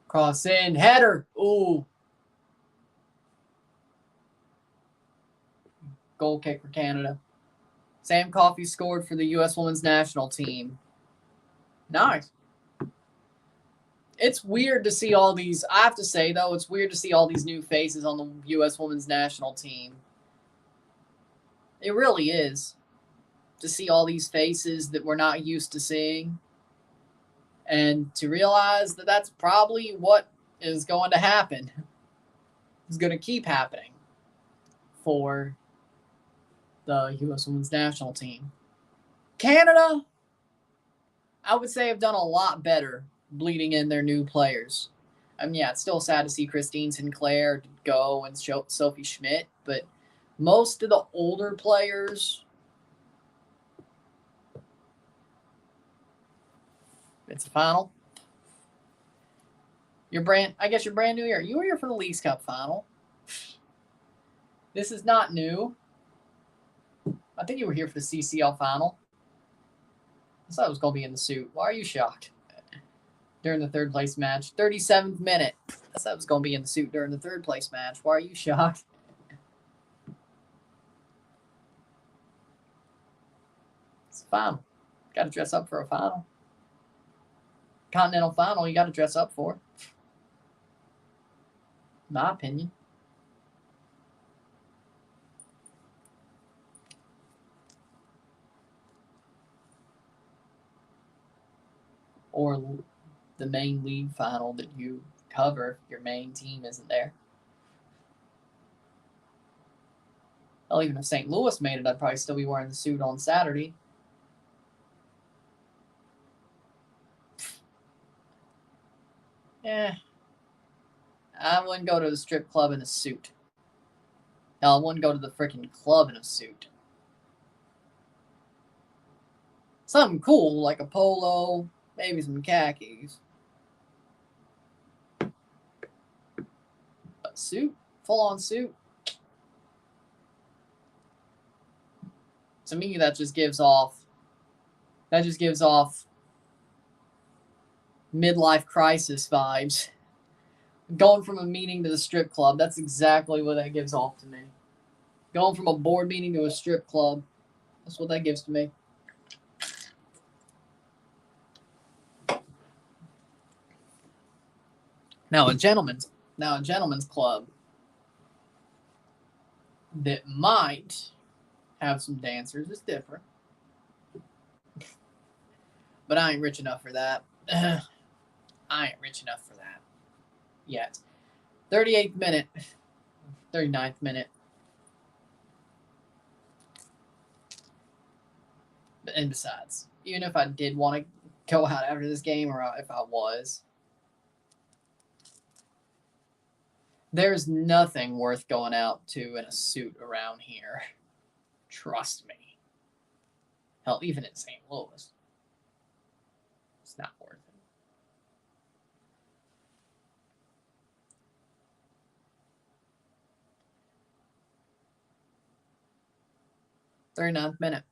Speaker 1: Cross in, header. Ooh. Goal kick for Canada. Sam Coffey scored for the U.S. women's national team. Nice. It's weird to see all these. I have to say, though, it's weird to see all these new faces on the U.S. women's national team. It really is. To see all these faces that we're not used to seeing. And to realize that that's probably what is going to happen. It's going to keep happening for the U.S. women's national team. Canada, I would say, have done a lot better bleeding in their new players. I mean, yeah, it's still sad to see Christine Sinclair go and Sophie Schmidt, but most of the older players, it's a final. I guess you're brand new here. You were here for the Leagues Cup final. This is not new. I think you were here for the CCL final. I thought it was going to be in the suit. Why are you shocked? During the third place match. 37th minute. I thought it was going to be in the suit during the third place match. Why are you shocked? It's a final. Got to dress up for a final. Continental final, you got to dress up for. My opinion. Or the main league final that you cover if your main team isn't there. Well, even if St. Louis made it, I'd probably still be wearing the suit on Saturday. Yeah. I wouldn't go to the strip club in a suit. Hell, I wouldn't go to the freaking club in a suit. Something cool, like a polo, maybe some khakis. But suit? Full-on suit? To me, that just gives off midlife crisis vibes. Going from a meeting to the strip club, that's exactly what that gives off to me. Going from a board meeting to a strip club, that's what that gives to me. Now a gentleman's club that might have some dancers is different. But I ain't rich enough for that. I ain't rich enough for that yet. 38th minute. 39th minute. And besides, even if I did want to go out after this game, or if I was, there's nothing worth going out to in a suit around here. Trust me. Hell, even in St. Louis. It's not worth it. Thirty-ninth minute.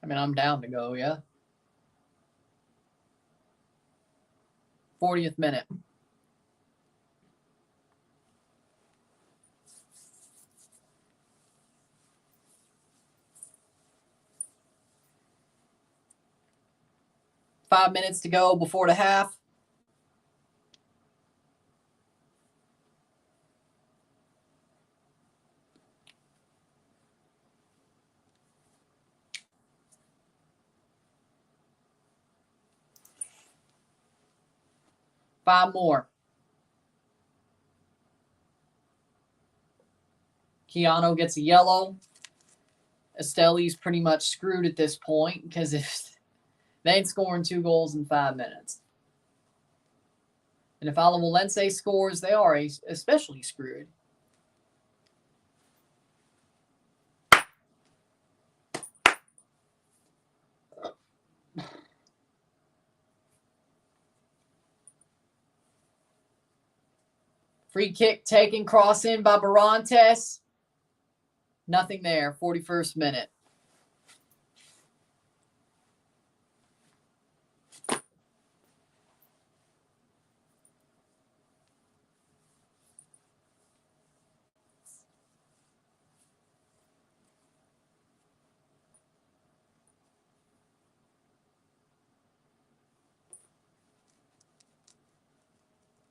Speaker 1: I mean, I'm down to go, yeah. 40th minute. 5 minutes to go before the half. Five more. Keanu gets a yellow. Esteli's pretty much screwed at this point because if they ain't scoring 2 goals in 5 minutes. And if Alajuelense scores, they are especially screwed. Free kick taken, cross in by Barantes. Nothing there, 41st minute.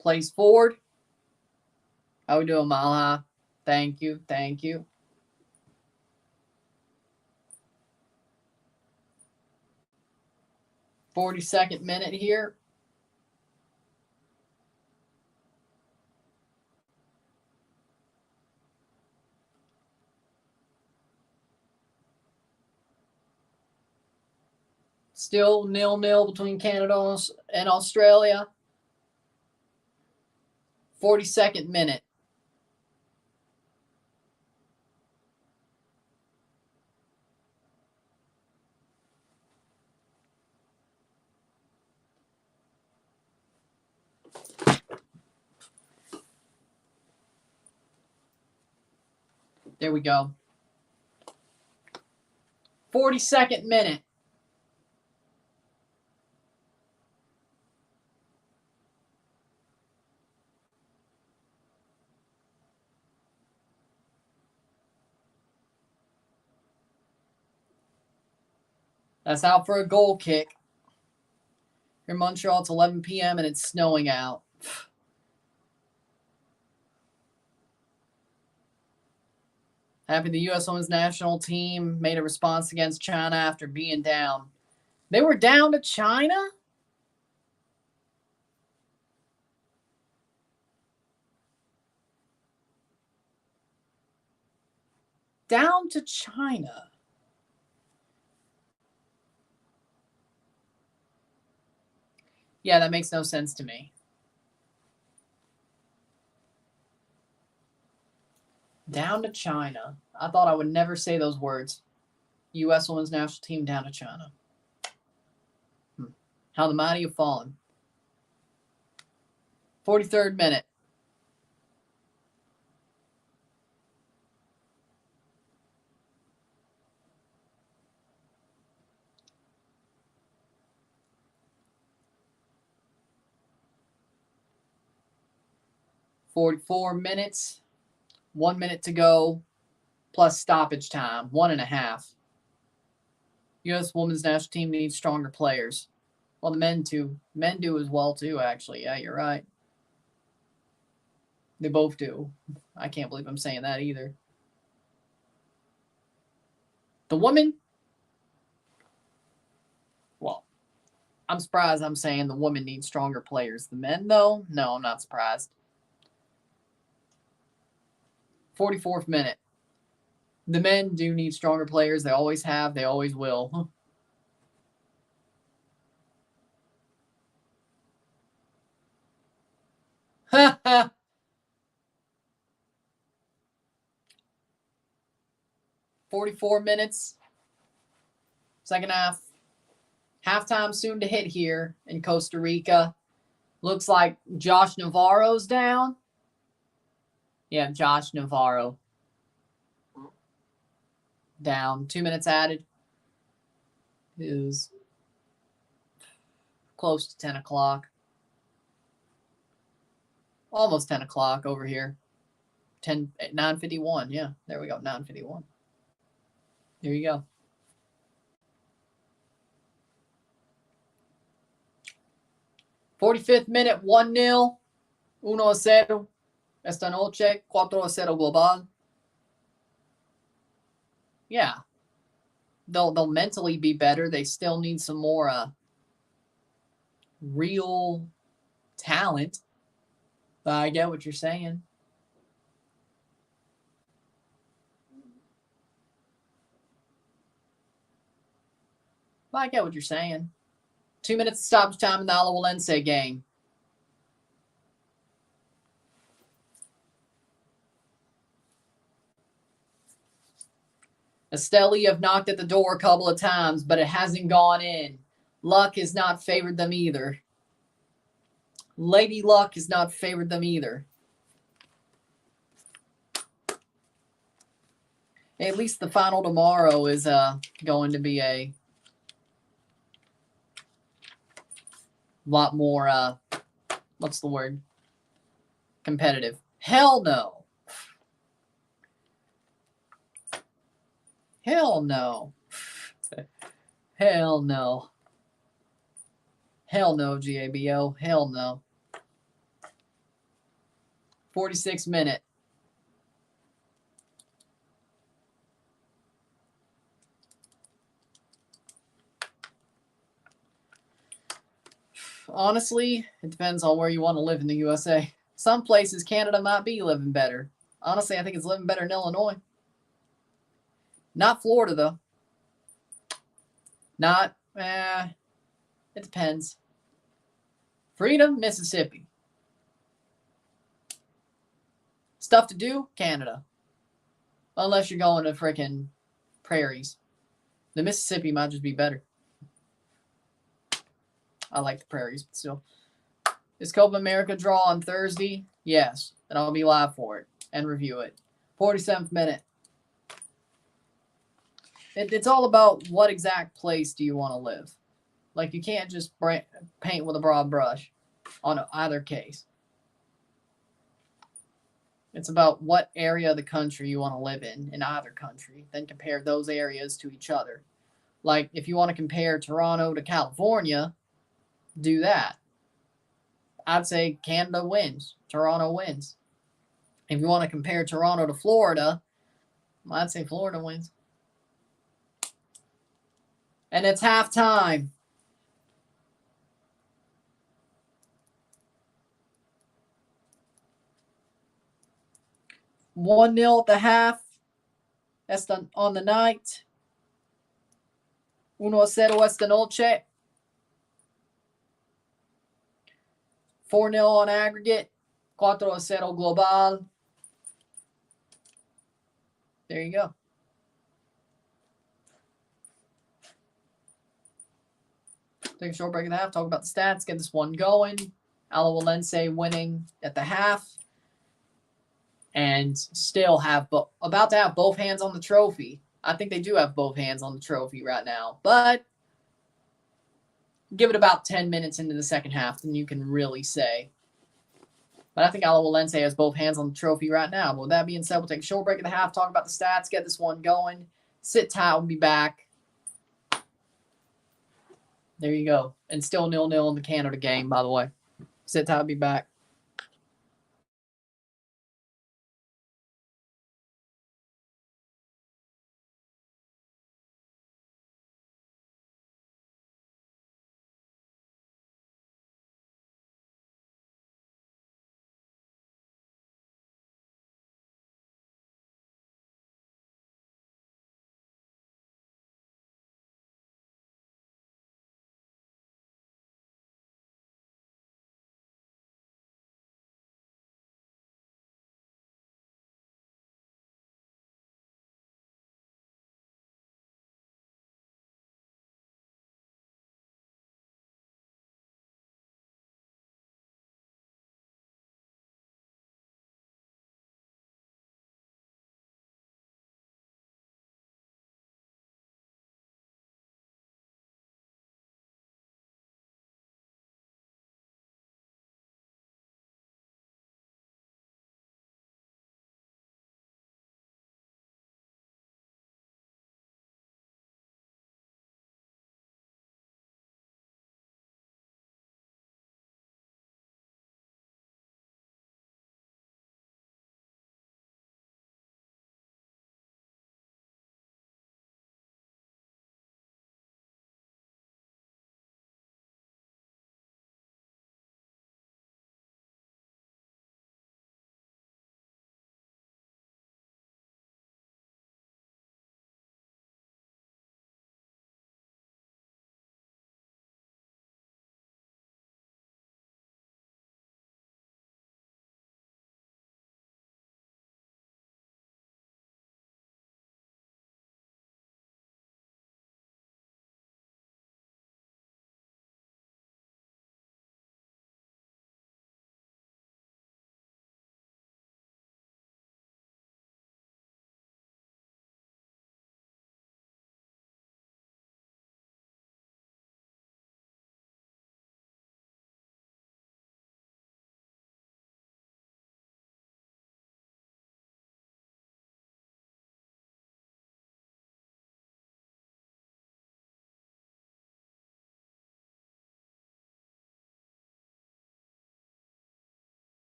Speaker 1: Plays forward. How we doing, Mile High? Thank you. Thank you. .42 minute here. Still 0-0 between Canada and Australia. 42nd minute. There we go. 42nd minute. That's out for a goal kick. Here in Montreal, it's 11 p.m. and it's snowing out. Happy the U.S. Women's National Team made a response against China after being down. They were down to China? Down to China. Yeah, that makes no sense to me. Down to China. I thought I would never say those words. U.S. Women's National Team down to China. How the mighty have fallen. 43rd minute. .44 minutes. 1 minute to go, plus stoppage time, 1.5. U.S. Women's National Team needs stronger players. Well, the men too. Men do as well too, actually. Yeah, you're right. They both do. I can't believe I'm saying that either. The women, well, I'm surprised I'm saying the women need stronger players. The men, though, no, I'm not surprised. 44th minute. The men do need stronger players. They always have. They always will. 44 minutes. Second half. Halftime soon to hit here in Costa Rica. Looks like Josh Navarro's down. Yeah, Josh Navarro. Down. 2 minutes added. Is close to 10 o'clock. Almost 10 o'clock over here. 9:51. Yeah, there we go. 9:51. There you go. 45th minute, 1-0. 1-0 esta noche. 4-0 global. Yeah. They'll mentally be better. They still need some more real talent. But I get what you're saying. I get what you're saying. 2 minutes of stoppage time in the Alajuelense game. Esteli have knocked at the door a couple of times, but it hasn't gone in. Luck has not favored them either. Lady Luck has not favored them either. At least the final tomorrow is going to be a lot more, what's the word? Competitive. Hell no. Hell no. Hell no. Hell no, GABO. Hell no. 46 minute. Honestly, it depends on where you want to live in the USA. Some places, Canada might be living better. Honestly, I think it's living better in Illinois. Not Florida, though. Not, it depends. Freedom, Mississippi. Stuff to do, Canada. Unless you're going to freaking prairies. The Mississippi might just be better. I like the prairies, but still. Is Copa America draw on Thursday? Yes. And I'll be live for it and review it. 47th minute. It's all about what exact place do you want to live. Like, you can't just paint with a broad brush on either case. It's about what area of the country you want to live in either country. Then compare those areas to each other. Like, if you want to compare Toronto to California, do that. I'd say Canada wins. Toronto wins. If you want to compare Toronto to Florida, I'd say Florida wins. And it's halftime. $1-0 at the half. That's on the night. 1-0 esta noche. 4-0 on aggregate. 4-0 global. There you go. Take a short break at the half. Talk about the stats. Get this one going. Alajuelense winning at the half. And still about to have both hands on the trophy. I think they do have both hands on the trophy right now. But give it about 10 minutes into the second half, then you can really say. But I think Alajuelense has both hands on the trophy right now. But with that being said, we'll take a short break at the half, talk about the stats, get this one going. Sit tight, we'll be back. There you go. And still 0-0 in the Canada game, by the way. Sit tight, we'll be back.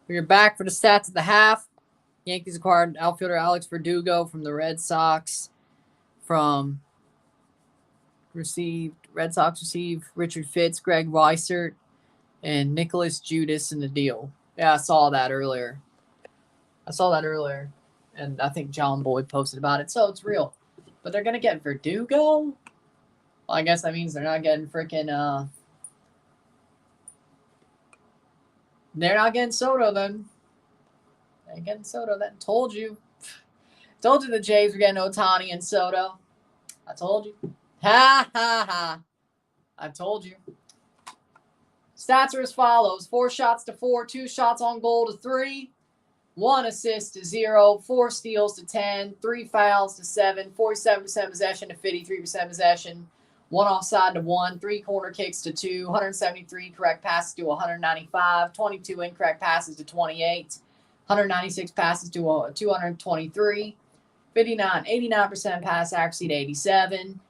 Speaker 1: We're back for the stats of the half. Yankees acquired outfielder Alex Verdugo from the Red Sox. Red Sox received Richard Fitz, Greg Weissert, and Nicholas Judas in the deal. Yeah, I saw that earlier. And I think John Boyd posted about it, so it's real. But they're going to get Verdugo? Well, I guess that means they're not getting freaking, they're not getting Soto then. They ain't getting Soto then. Told you. Told you the Jays were getting Ohtani and Soto. I told you. Ha, ha, ha. I told you. Stats are as follows. 4 shots to 4, 2 shots on goal to 3, 1 assist to 0, 4 steals to 10, 3 fouls to 7, 47% possession to 53% possession, 1 offside to 1, 3 corner kicks to 2, 173 correct passes to 195, 22 incorrect passes to 28, 196 passes to 223, 89% pass accuracy to 87,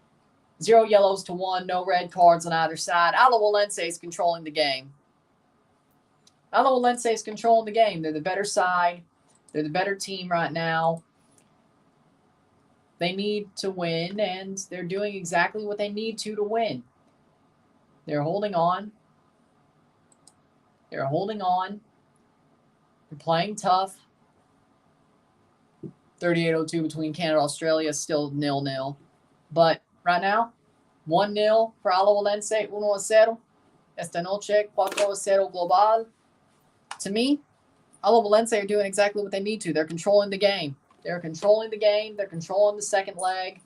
Speaker 1: 0 yellows to 1, no red cards on either side. Alajuelense is controlling the game. Alajuelense is controlling the game. They're the better side. They're the better team right now. They need to win, and they're doing exactly what they need to win. They're holding on. They're holding on. They're playing tough. 38-02 between Canada and Australia, still 0-0. But right now, 1-0 for Alajuelense, 1-0. Esta noche, 4-0 global. To me, Alajuelense are doing exactly what they need to. They're controlling the game. They're controlling the game. They're controlling the second leg.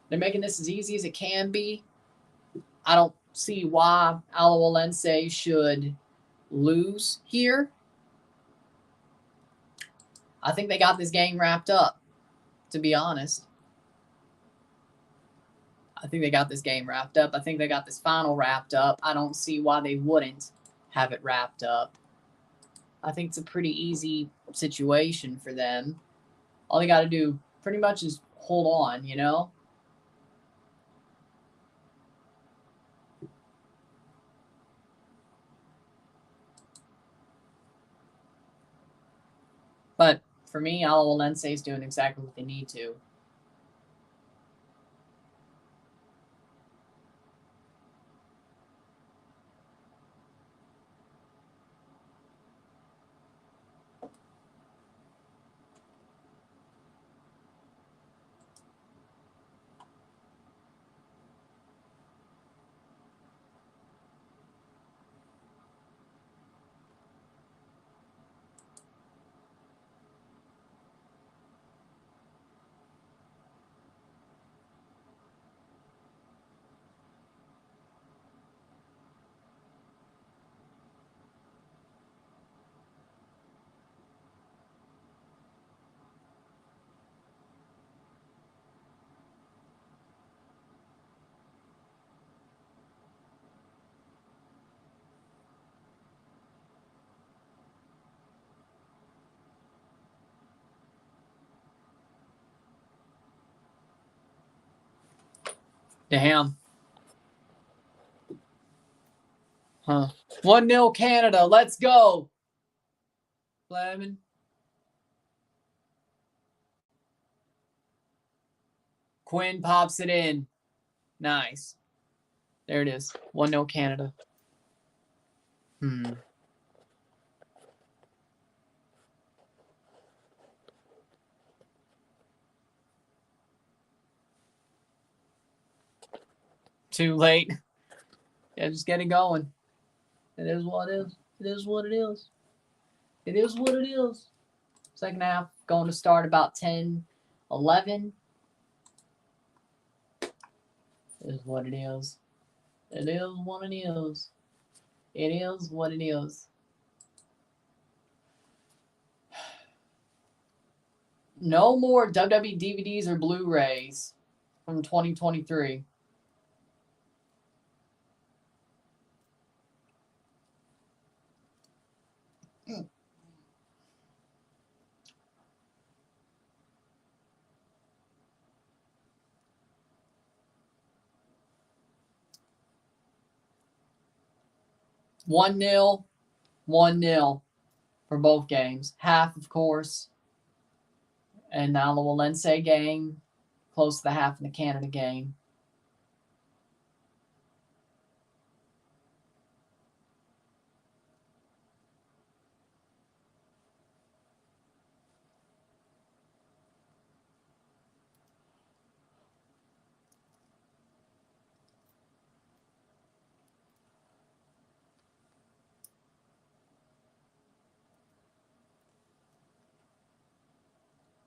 Speaker 1: They're making this as easy as it can be. I don't see why Alajuelense should lose here. I think they got this game wrapped up, to be honest. I think they got this game wrapped up. I think they got this final wrapped up. I don't see why they wouldn't have it wrapped up. I think it's a pretty easy situation for them. All they got to do pretty much is hold on, you know? But for me, Alajuelense is doing exactly what they need to. Damn. Huh. 1-0 Canada. Let's go. Fleming. Quinn pops it in. Nice. There it is. 1-0 Canada. Too late. Yeah, just get it going. It is what it is. It is what it is. It is what it is. Second half going to start about 10-11. It is what it is. It is what it is. It is what it is. No more WWE DVDs or Blu-rays from 2023. One nil. for both games. Half, of course, in the Alajuelense game, close to the half in the Canada game.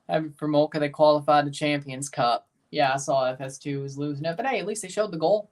Speaker 1: Happy for Mocha, they qualified the Champions Cup. Yeah, I saw FS2 was losing it, but hey, at least they showed the goal.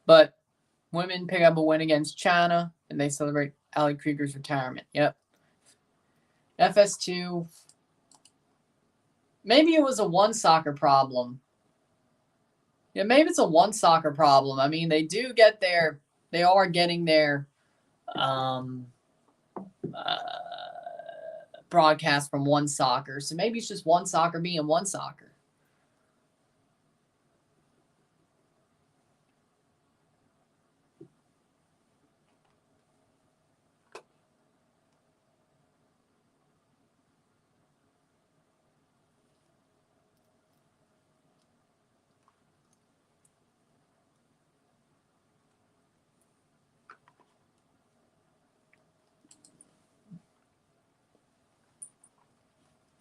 Speaker 1: But women pick up a win against China, and they celebrate Ali Krieger's retirement. Yep. FS2, maybe it was a one soccer problem. Yeah, maybe it's a one soccer problem. I mean, they are getting their broadcast from one soccer. So maybe it's just one soccer being one soccer.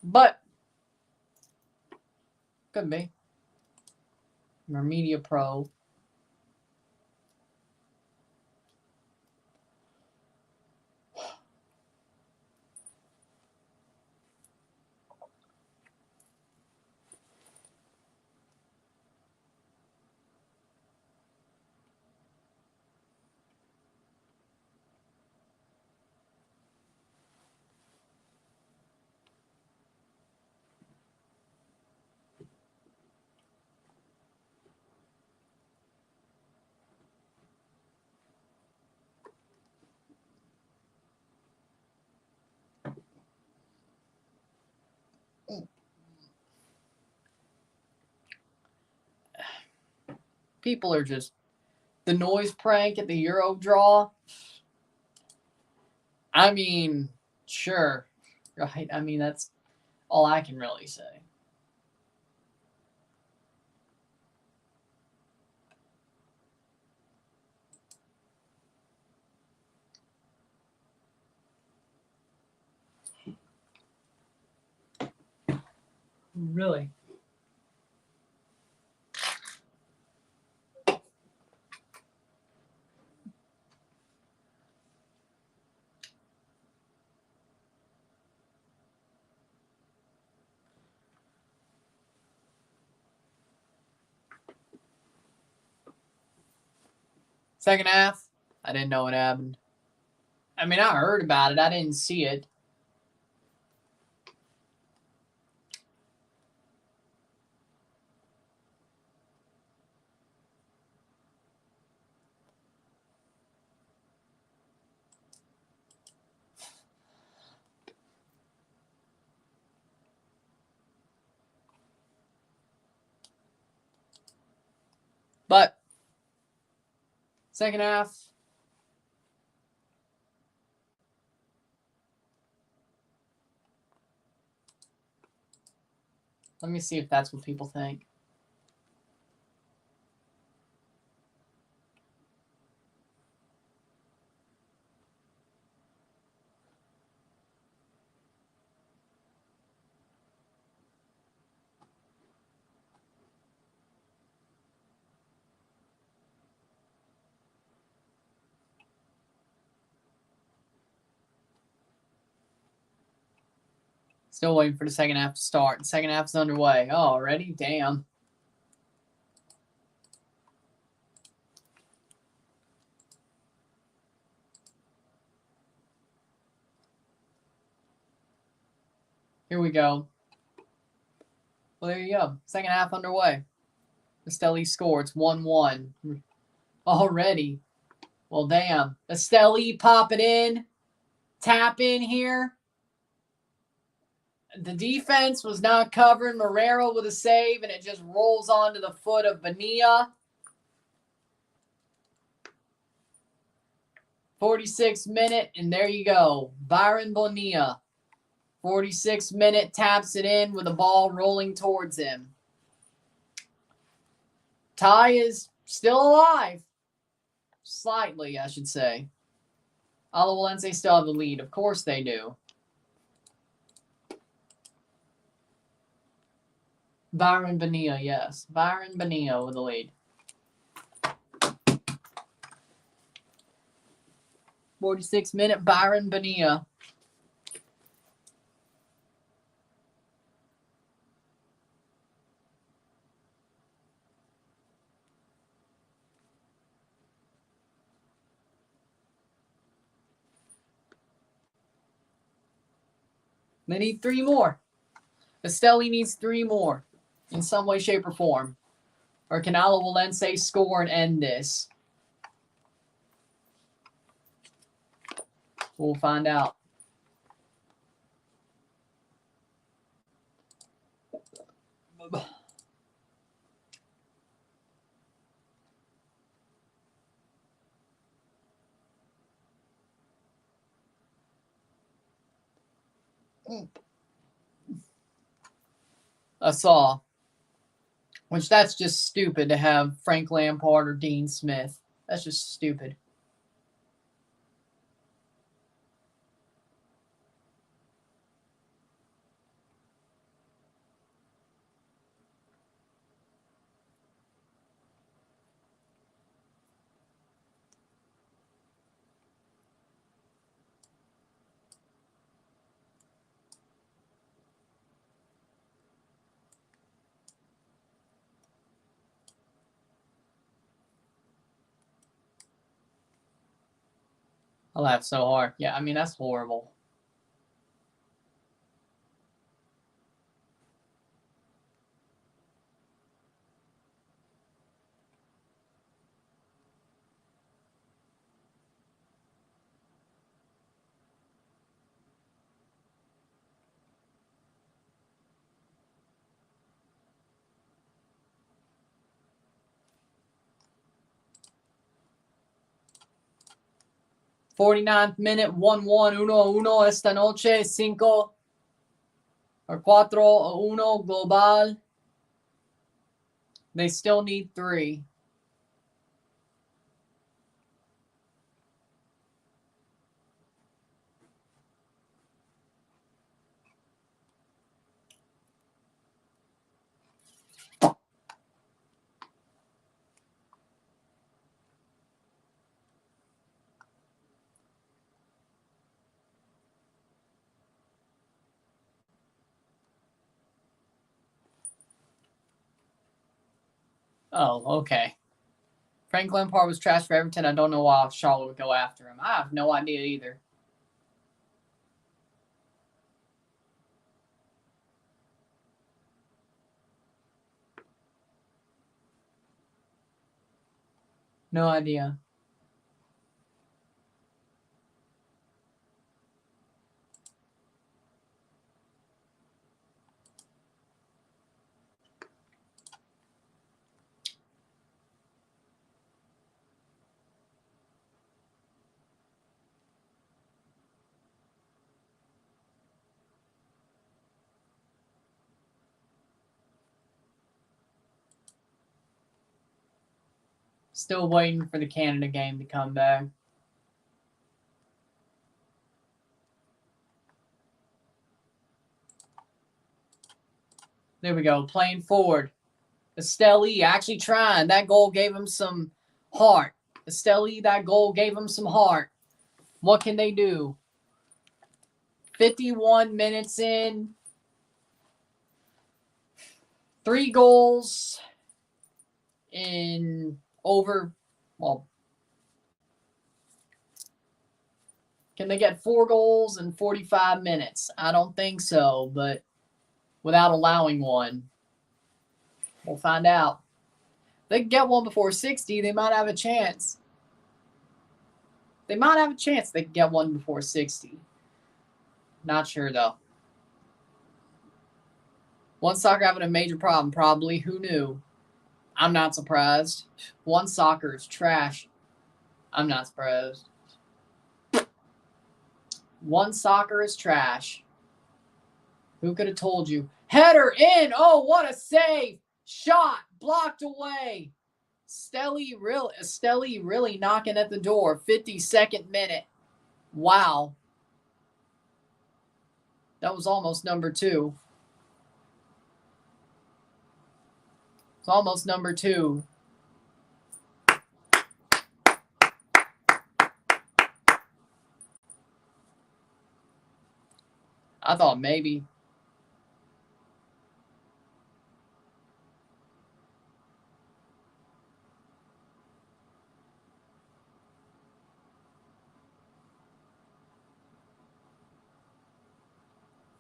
Speaker 1: But could be. Media Pro. People are just the noise prank at the Euro draw. I mean, sure, right? I mean, that's all I can really say. Really? Second half, I didn't know what happened. I mean, I heard about it. I didn't see it. But second half, let me see if that's what people think. Still waiting for the second half to start. The second half is underway. Oh, already? Damn. Here we go. Well, there you go. Second half underway. Estelí score. It's 1-1 already. Well, damn. Estelí pop it in. Tap in here. The defense was not covering Marrero with a save, and it just rolls onto the foot of Bonilla. 46th minute, and there you go. Byron Bonilla. 46th minute, taps it in with the ball rolling towards him. Tie is still alive. Slightly, I should say. Alajuelense still have the lead. Of course they do. Byron Bonilla, yes. Byron Bonilla with the lead. 46th minute, Byron Bonilla. They need 3 more. Estelí needs 3 more in some way, shape, or form. Or can Alajuelense score and end this? We'll find out. I saw. Which that's just stupid to have Frank Lampard or Dean Smith. That's just stupid. I laughed so hard. Yeah, I mean, that's horrible. '49th minute, 1-1, 1-1 esta noche, 5 or 4-1 global. They still need 3. Oh, okay. Frank Lampard was trash for Everton. I don't know why Charlotte would go after him. I have no idea either. No idea. Still waiting for the Canada game to come back. There we go. Playing forward. Estelí actually trying. That goal gave him some heart. Estelí, that goal gave him some heart. What can they do? 51 minutes in. 3 goals in over, well, Can they get 4 goals in 45 minutes? I don't think so, but without allowing one, we'll find out. If they can get one before 60, they might have a chance. They might have a chance they can get one before 60. Not sure, though. One Soccer having a major problem, probably. Who knew? I'm not surprised. One Soccer is trash. I'm not surprised. One Soccer is trash. Who could have told you? Header in. Oh, what a save. Shot. Blocked away. Esteli really knocking at the door. 52nd minute. Wow. That was almost number 2. It's almost number 2. I thought maybe.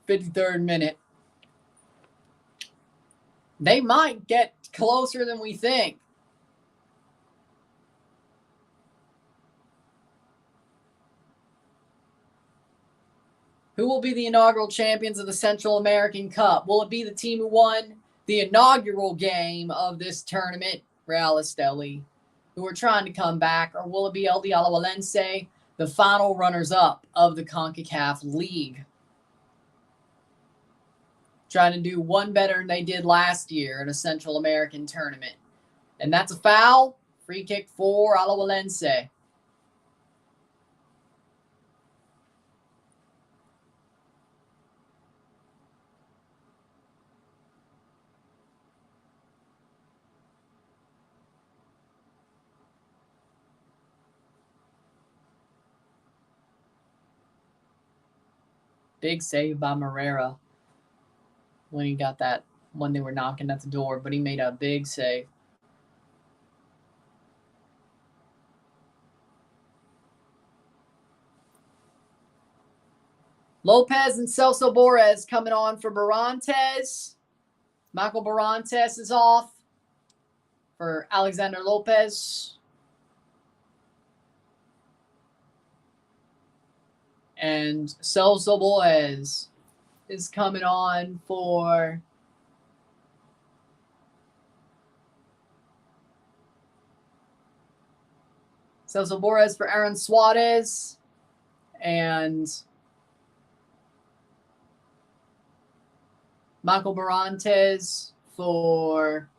Speaker 1: '53rd minute. They might get closer than we think. Who will be the inaugural champions of the Central American Cup? Will it be the team who won the inaugural game of this tournament, Real Estelí, who are trying to come back, or will it be LD Alajuelense, the final runners-up of the CONCACAF League? Trying to do one better than they did last year in a Central American tournament. And that's a foul. Free kick for Alajuelense. Big save by Morera when he got that, when they were knocking at the door, but he made a big save. Lopez and Celso Borges coming on for Barantes. Michael Barantes is off for Alexander Lopez. And Celso Borges is coming on for Celso Borges for Aaron Suarez. And Michael Barantes for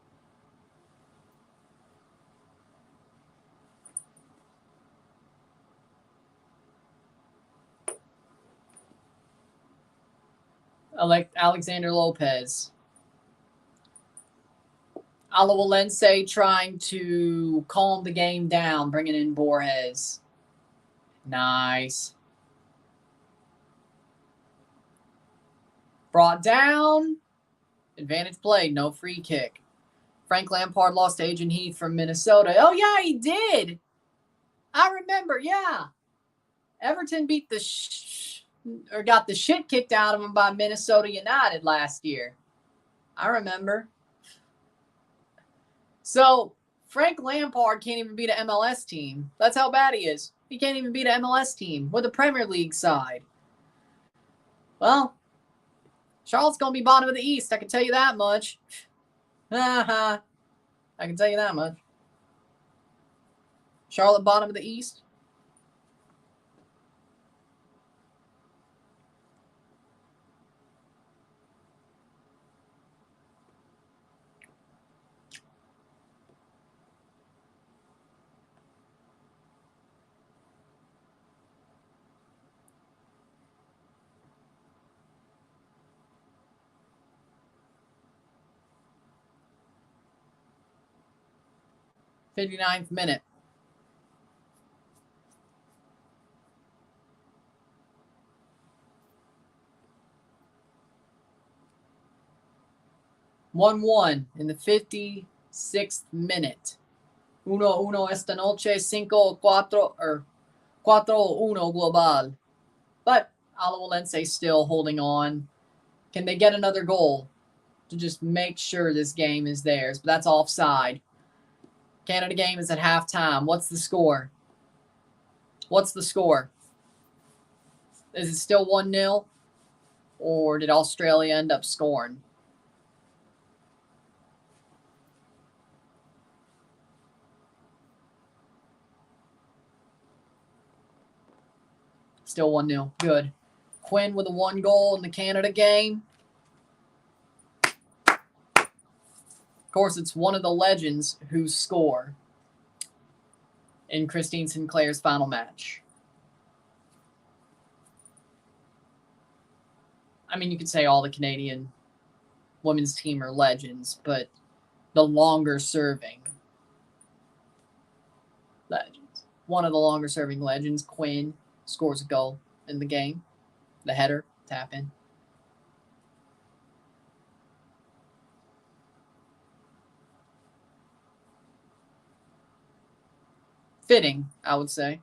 Speaker 1: Alexander Lopez. Alajuelense trying to calm the game down, bringing in Borges. Nice. Brought down. Advantage play, no free kick. Frank Lampard lost to Adrian Heath from Minnesota. Oh, yeah, he did. I remember, yeah. Everton beat got the shit kicked out of him by Minnesota United last year. I remember. So, Frank Lampard can't even beat an MLS team. That's how bad he is. He can't even beat an MLS team with a Premier League side. Well, Charlotte's going to be bottom of the East. I can tell you that much. I can tell you that much. Charlotte bottom of the East. '59th minute. (1-1) in the 56th minute. 1-1 esta noche, 5-4 or 4-1 global. But Alajuelense still holding on. Can they get another goal to just make sure this game is theirs? But that's offside. Canada game is at halftime. What's the score? What's the score? Is it still 1-0? Or did Australia end up scoring? Still 1-0. Good. Quinn with a 1 goal in the Canada game. Of course, it's one of the legends who score in Christine Sinclair's final match. I mean, you could say all the Canadian women's team are legends, but the longer serving legends. One of the longer serving legends, Quinn, scores a goal in the game. The header, tap in. Fitting, I would say.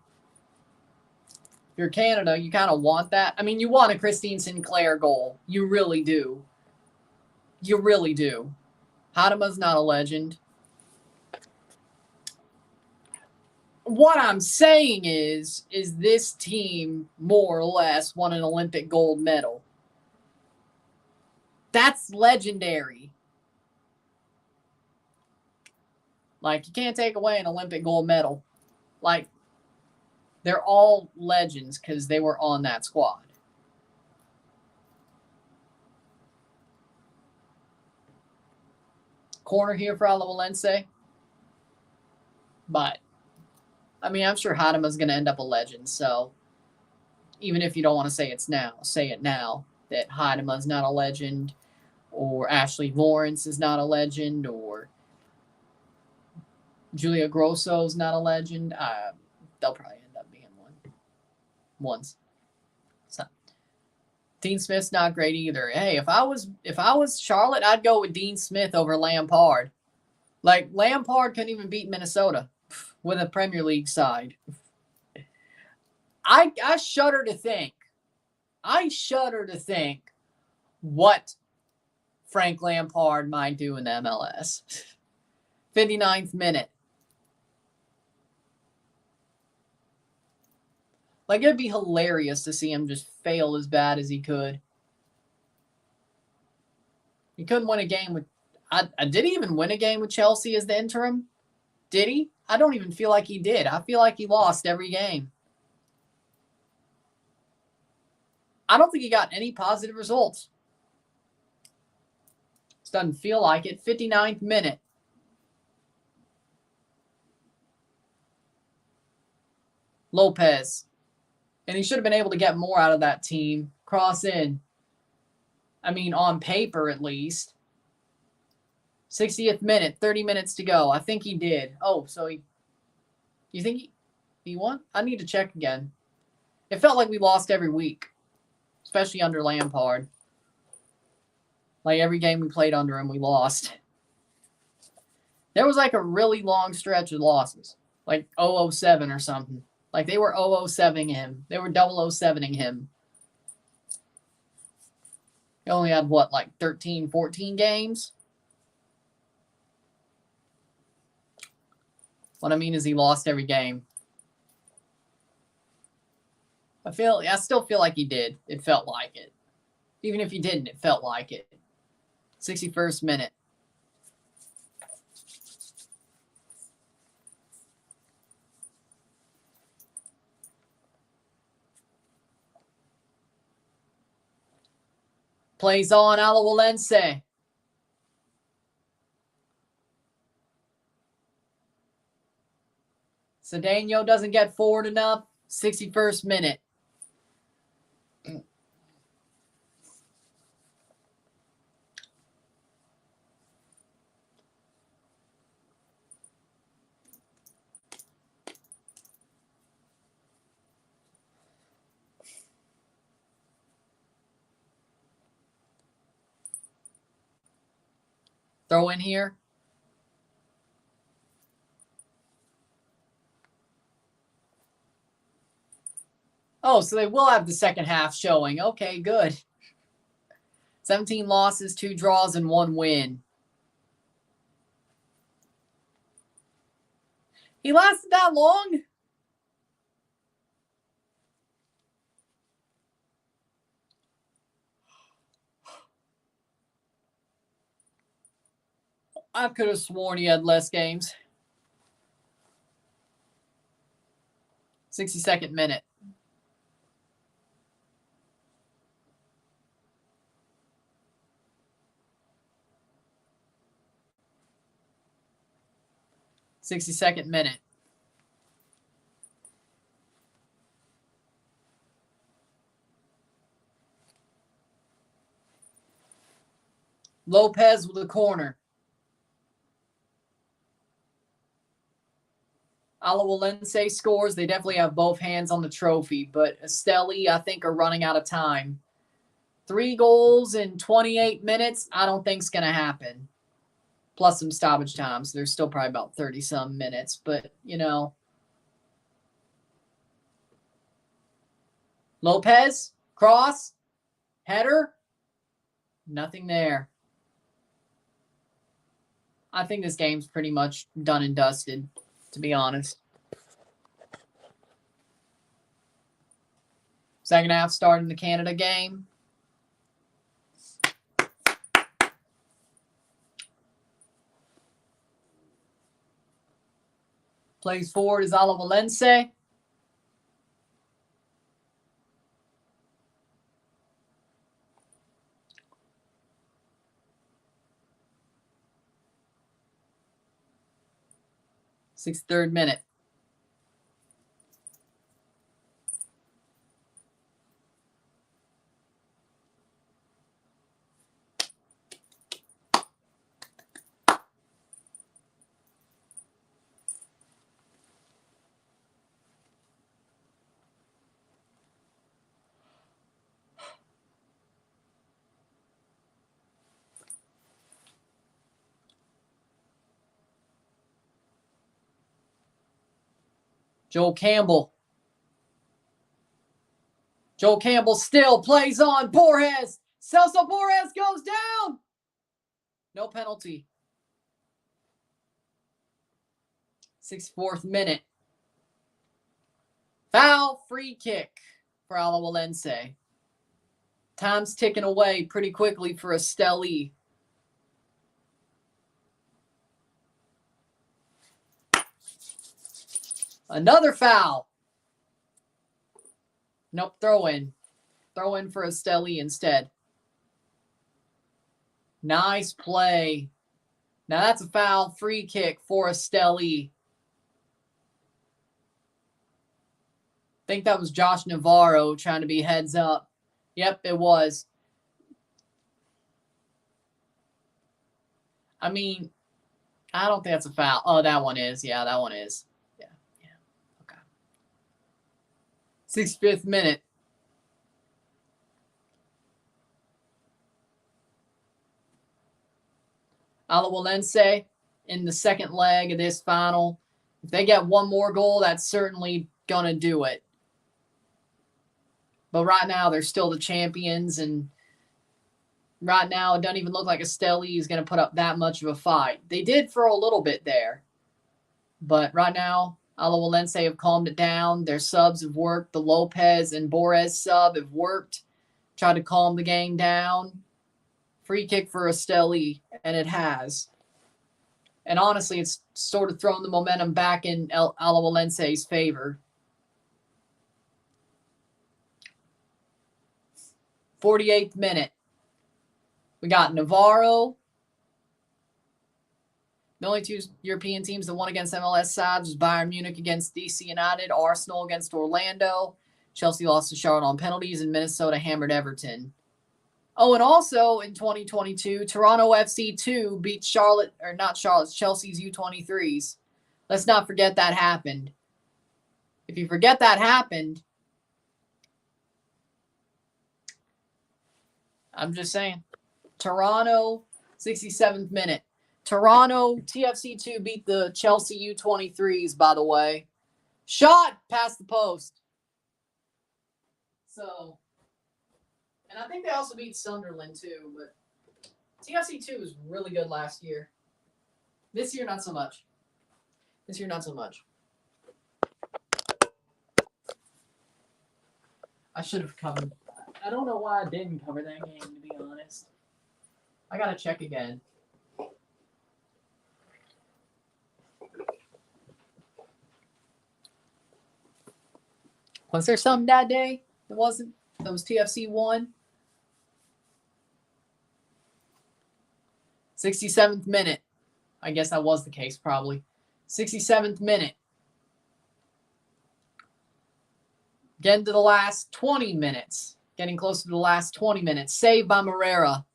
Speaker 1: If you're Canada, you kind of want that. I mean, you want a Christine Sinclair goal. You really do. You really do. Hadema's not a legend. What I'm saying is this team more or less won an Olympic gold medal. That's legendary. Like, you can't take away an Olympic gold medal. Like, they're all legends because they were on that squad. Corner here for Alajuelense. But, I mean, I'm sure Hadema's going to end up a legend. So, even if you don't want to say it's now, say it now. That Hadema's not a legend. Or Ashley Lawrence is not a legend. Or Julia Grosso's not a legend. They'll probably end up being one. Once. So, Dean Smith's not great either. Hey, if I was Charlotte, I'd go with Dean Smith over Lampard. Like, Lampard couldn't even beat Minnesota with a Premier League side. I shudder to think. What Frank Lampard might do in the MLS. 59th minute. Like, it'd be hilarious to see him just fail as bad as he could. He couldn't win a game with... did he even win a game with Chelsea as the interim? Did he? I don't even feel like he did. I feel like he lost every game. I don't think he got any positive results. This doesn't feel like it. 59th minute. Lopez. And he should have been able to get more out of that team. Cross in. I mean, on paper at least. 60th minute, 30 minutes to go. I think he did. Oh, so he... You think he won? I need to check again. It felt like we lost every week. Especially under Lampard. Like, every game we played under him, we lost. There was like a really long stretch of losses. Like 007 or something. Like, they were 007ing him. They were 007ing him. He only had, what, like 13, 14 games? What I mean is he lost every game. I still feel like he did. It felt like it. Even if he didn't, it felt like it. 61st minute. Plays on Alajuelense. Cedeno doesn't get forward enough. 61st minute. Throw in here. Oh, so they will have the second half showing. Okay, good. 17 losses, 2 draws, and 1 win. He lasted that long? I could have sworn he had less games. 62nd minute. '62nd minute. Lopez with a corner. Alajuelense scores. They definitely have both hands on the trophy, but Estelí, I think, are running out of time. 3 goals in 28 minutes, I don't think is going to happen. Plus some stoppage times. There's still probably about 30-some minutes, but, you know. Lopez, cross, header, nothing there. I think this game's pretty much done and dusted, to be honest. Second half starting the Canada game. Plays forward is Alajuelense. Third minute. Joel Campbell. Joel Campbell still plays on. Borges. Celso Borges goes down. No penalty. 64th minute. Foul, free kick for Alajuelense. Time's ticking away pretty quickly for Estelí. Another foul. Nope, throw in. Throw in for Estelí instead. Nice play. Now that's a foul, free kick for Estelí. I think that was Josh Navarro trying to be heads up. Yep, it was. I mean, I don't think that's a foul. Oh, that one is. Yeah, that one is. Yeah. Okay. 65th minute. Alajuelense in the second leg of this final. If they get one more goal, that's certainly going to do it. But right now, they're still the champions, and right now, it doesn't even look like Estelí is going to put up that much of a fight. They did for a little bit there. But right now, Alajuelense have calmed it down. Their subs have worked. The Lopez and Borges sub have worked. Tried to calm the game down. Free kick for Estelí, and it has. And honestly, it's sort of thrown the momentum back in Alajuelense's favor. 48th minute. We got Navarro. The only 2 European teams that won against MLS sides was Bayern Munich against DC United, Arsenal against Orlando, Chelsea lost to Charlotte on penalties, and Minnesota hammered Everton. Oh, and also in 2022, Toronto FC 2 beat Chelsea's U23s. Let's not forget that happened. If you forget that happened, I'm just saying. Toronto, 67th minute. Toronto, TFC2 beat the Chelsea U23s, by the way. Shot past the post. So, and I think they also beat Sunderland too, but TFC 2 was really good last year. This year, not so much. I should have covered. I don't know why I didn't cover that game, to be honest. I gotta check again. Was there something that day that wasn't? That was TFC 1? 67th minute. I guess that was the case, probably. 67th minute. Getting to the last 20 minutes. Getting close to the last 20 minutes. Saved by Moreira.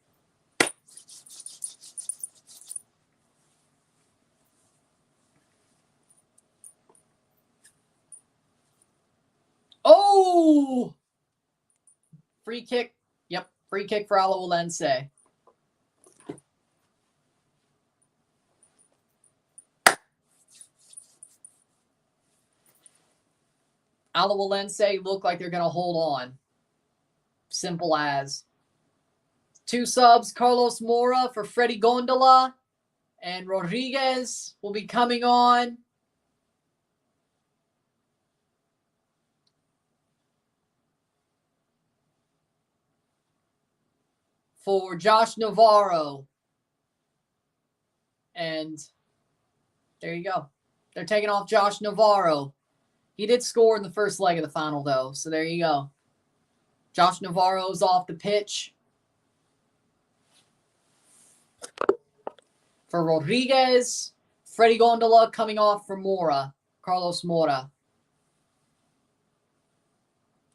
Speaker 1: Oh! Free kick. Yep, free kick for Alajuelense. Alajuelense look like they're going to hold on. Simple as. 2 subs, Carlos Mora for Freddy Gondola. And Rodriguez will be coming on. For Josh Navarro. And there you go. They're taking off Josh Navarro. He did score in the first leg of the final, though. So there you go. Josh Navarro's off the pitch. For Rodriguez, Freddy Gondola coming off for Mora. Carlos Mora.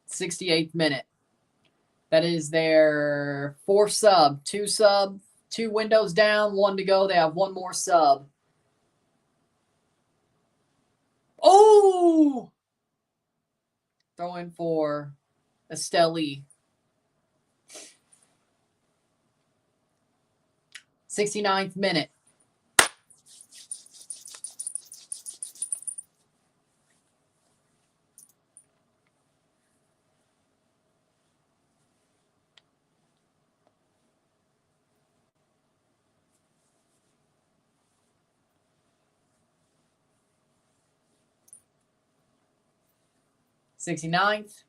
Speaker 1: 68th minute. That is their 4th sub. 2 windows down, 1 to go. They have 1 more sub. Oh! Throw in for Estelí. 69th minute. '69th.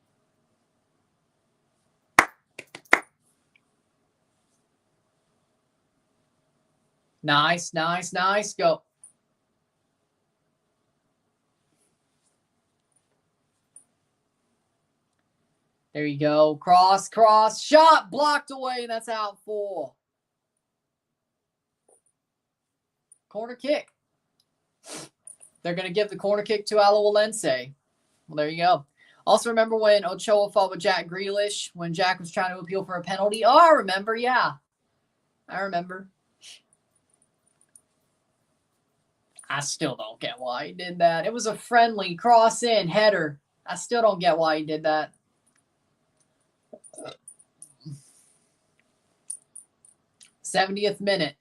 Speaker 1: Nice. Go. There you go. Cross. Shot blocked away. That's out 4. Corner kick. They're going to give the corner kick to Alajuelense. Well, there you go. Also, remember when Ochoa fought with Jack Grealish when Jack was trying to appeal for a penalty? Oh, I remember. Yeah. I remember. I still don't get why he did that. It was a friendly cross-in header. I still don't get why he did that. '70th minute.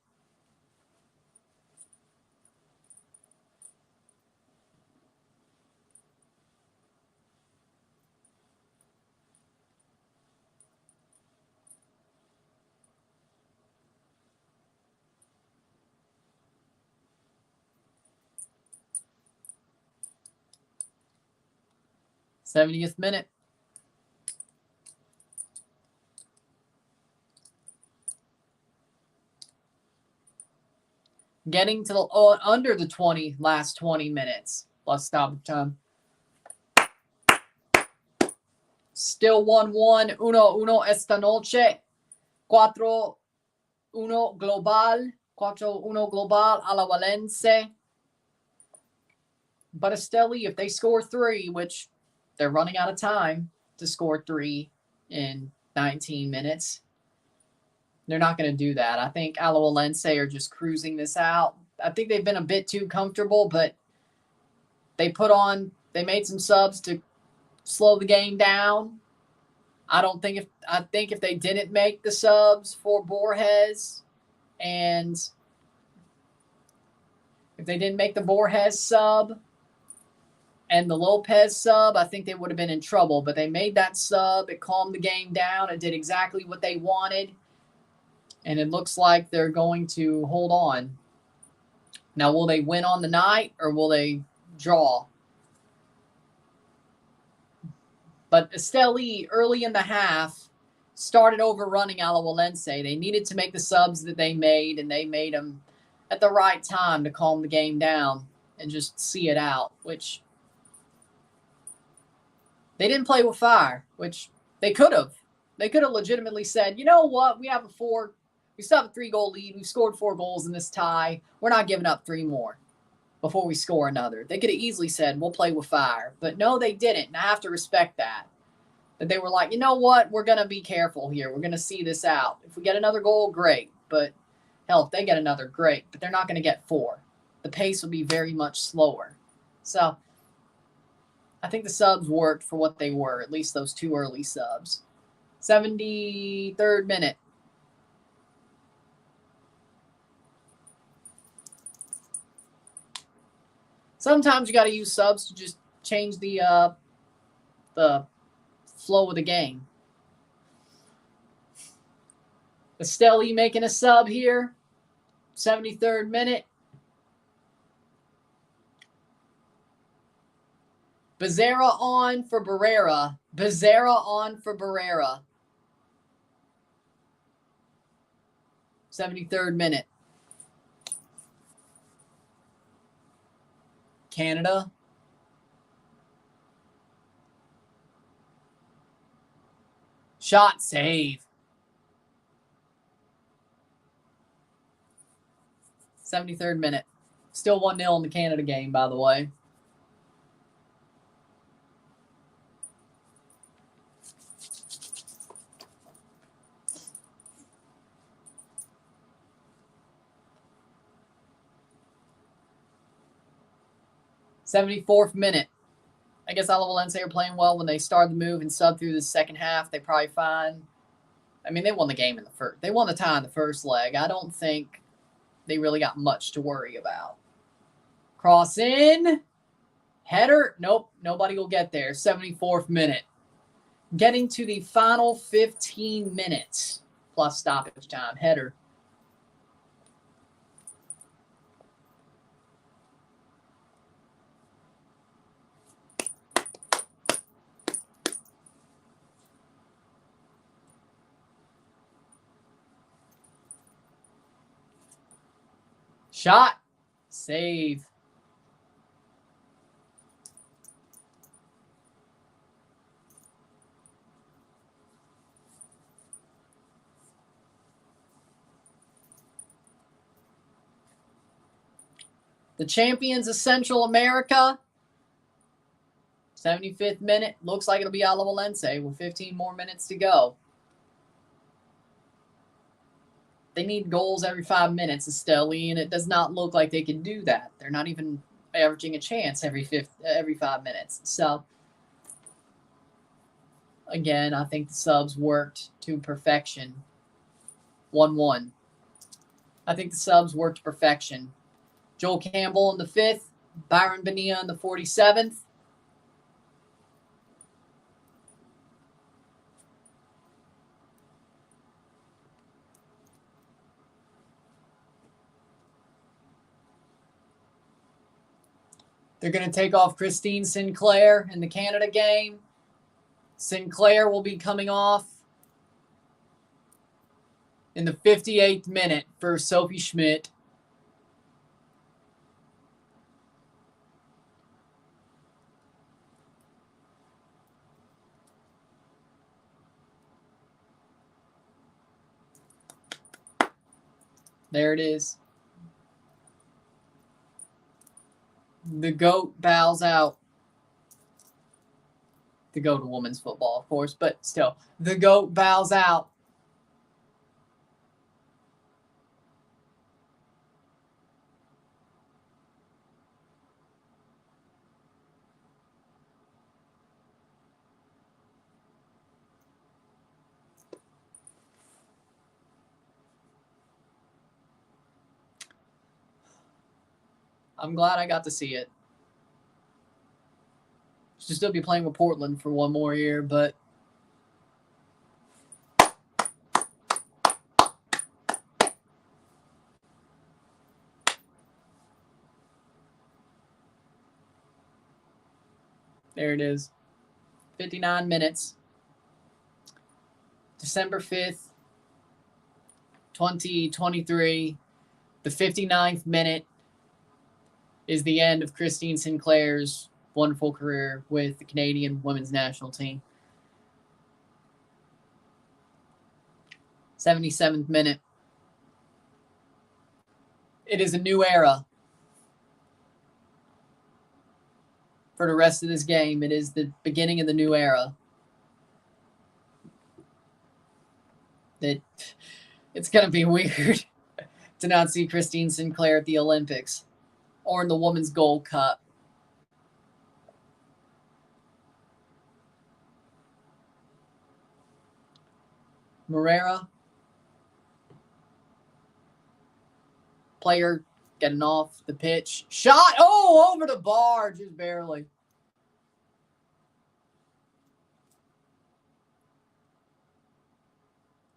Speaker 1: '70th minute. Getting to the under the last 20 minutes plus stoppage time. Still 1-1. 1-1 esta noche. 4-1 global. 4-1 global Alajuelense. But Esteli, if they score 3, which they're running out of time to score 3 in 19 minutes, they're not going to do that. I think Alajuelense are just cruising this out. I think they've been a bit too comfortable, but they made some subs to slow the game down. I think if they didn't make the subs for Borges, and if they didn't make the Borges sub, And the Lopez sub, I think they would have been in trouble, but they made that sub. It calmed the game down. It did exactly what they wanted. And it looks like they're going to hold on. Now, will they win on the night or will they draw? But Estelí, early in the half, started overrunning Alajuelense. They needed to make the subs that they made, and they made them at the right time to calm the game down and just see it out, which they didn't play with fire, which they could have. They could have legitimately said, you know what, we still have a 3-goal lead. We've scored 4 goals in this tie. We're not giving up 3 more before we score another. They could have easily said, we'll play with fire. But no, they didn't, and I have to respect that. But they were like, you know what, we're going to be careful here. We're going to see this out. If we get another goal, great. But hell, if they get another, great. But they're not going to get 4. The pace will be very much slower. So I think the subs worked for what they were, at least those 2 early subs. 73rd minute. Sometimes you got to use subs to just change the flow of the game. Esteli making a sub here. 73rd minute. Becerra on for Barrera. 73rd minute. Canada. Shot save. 73rd minute. Still 1-0 in the Canada game, by the way. '74th minute. I guess Alajuelense are playing well when they started the move and sub through the second half. They probably fine. I mean, they won the game in the first. They won the tie in the first leg. I don't think they really got much to worry about. Cross in. Header. Nope. Nobody will get there. 74th minute. Getting to the final 15 minutes plus stoppage time. Header. Shot. Save. The champions of Central America. 75th minute. Looks like it'll be Alajuelense with 15 more minutes to go. They need goals every 5 minutes, Estelí, and it does not look like they can do that. They're not even averaging a chance every 5 minutes. So, again, I think the subs worked to perfection. 1-1. I think the subs worked to perfection. Joel Campbell in the 5th. Byron Bonilla in the 47th. They're going to take off Christine Sinclair in the Canada game. Sinclair will be coming off in the 58th minute for Sophie Schmidt. There it is. The GOAT bows out. The GOAT of women's football, of course, but still. The GOAT bows out. I'm glad I got to see it. Should still be playing with Portland for one more year, but there it is. 59 minutes. December 5th, 2023. The 59th minute is the end of Christine Sinclair's wonderful career with the Canadian women's national team. 77th minute. It is a new era. For the rest of this game, it is the beginning of the new era. It's going to be weird to not see Christine Sinclair at the Olympics or in the Women's Gold Cup. Moreira, player getting off the pitch. Shot! Oh, over the bar, just barely.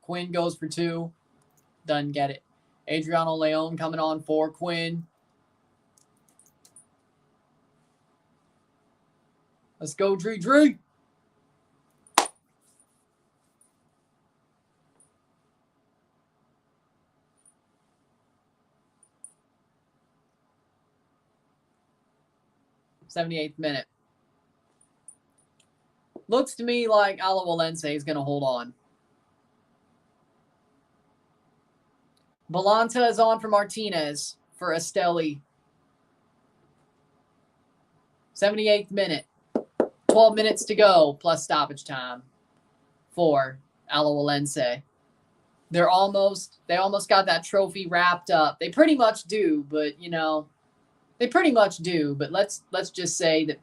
Speaker 1: Quinn goes for 2. Doesn't get it. Adriano Leon coming on for Quinn. Let's go, Dree. 78th minute. Looks to me like Alajuelense is going to hold on. Balanta is on for Mcinnes for Esteli. 78th minute. 12 minutes to go plus stoppage time for Alajuelense. They almost got that trophy wrapped up. They pretty much do, but But let's just say that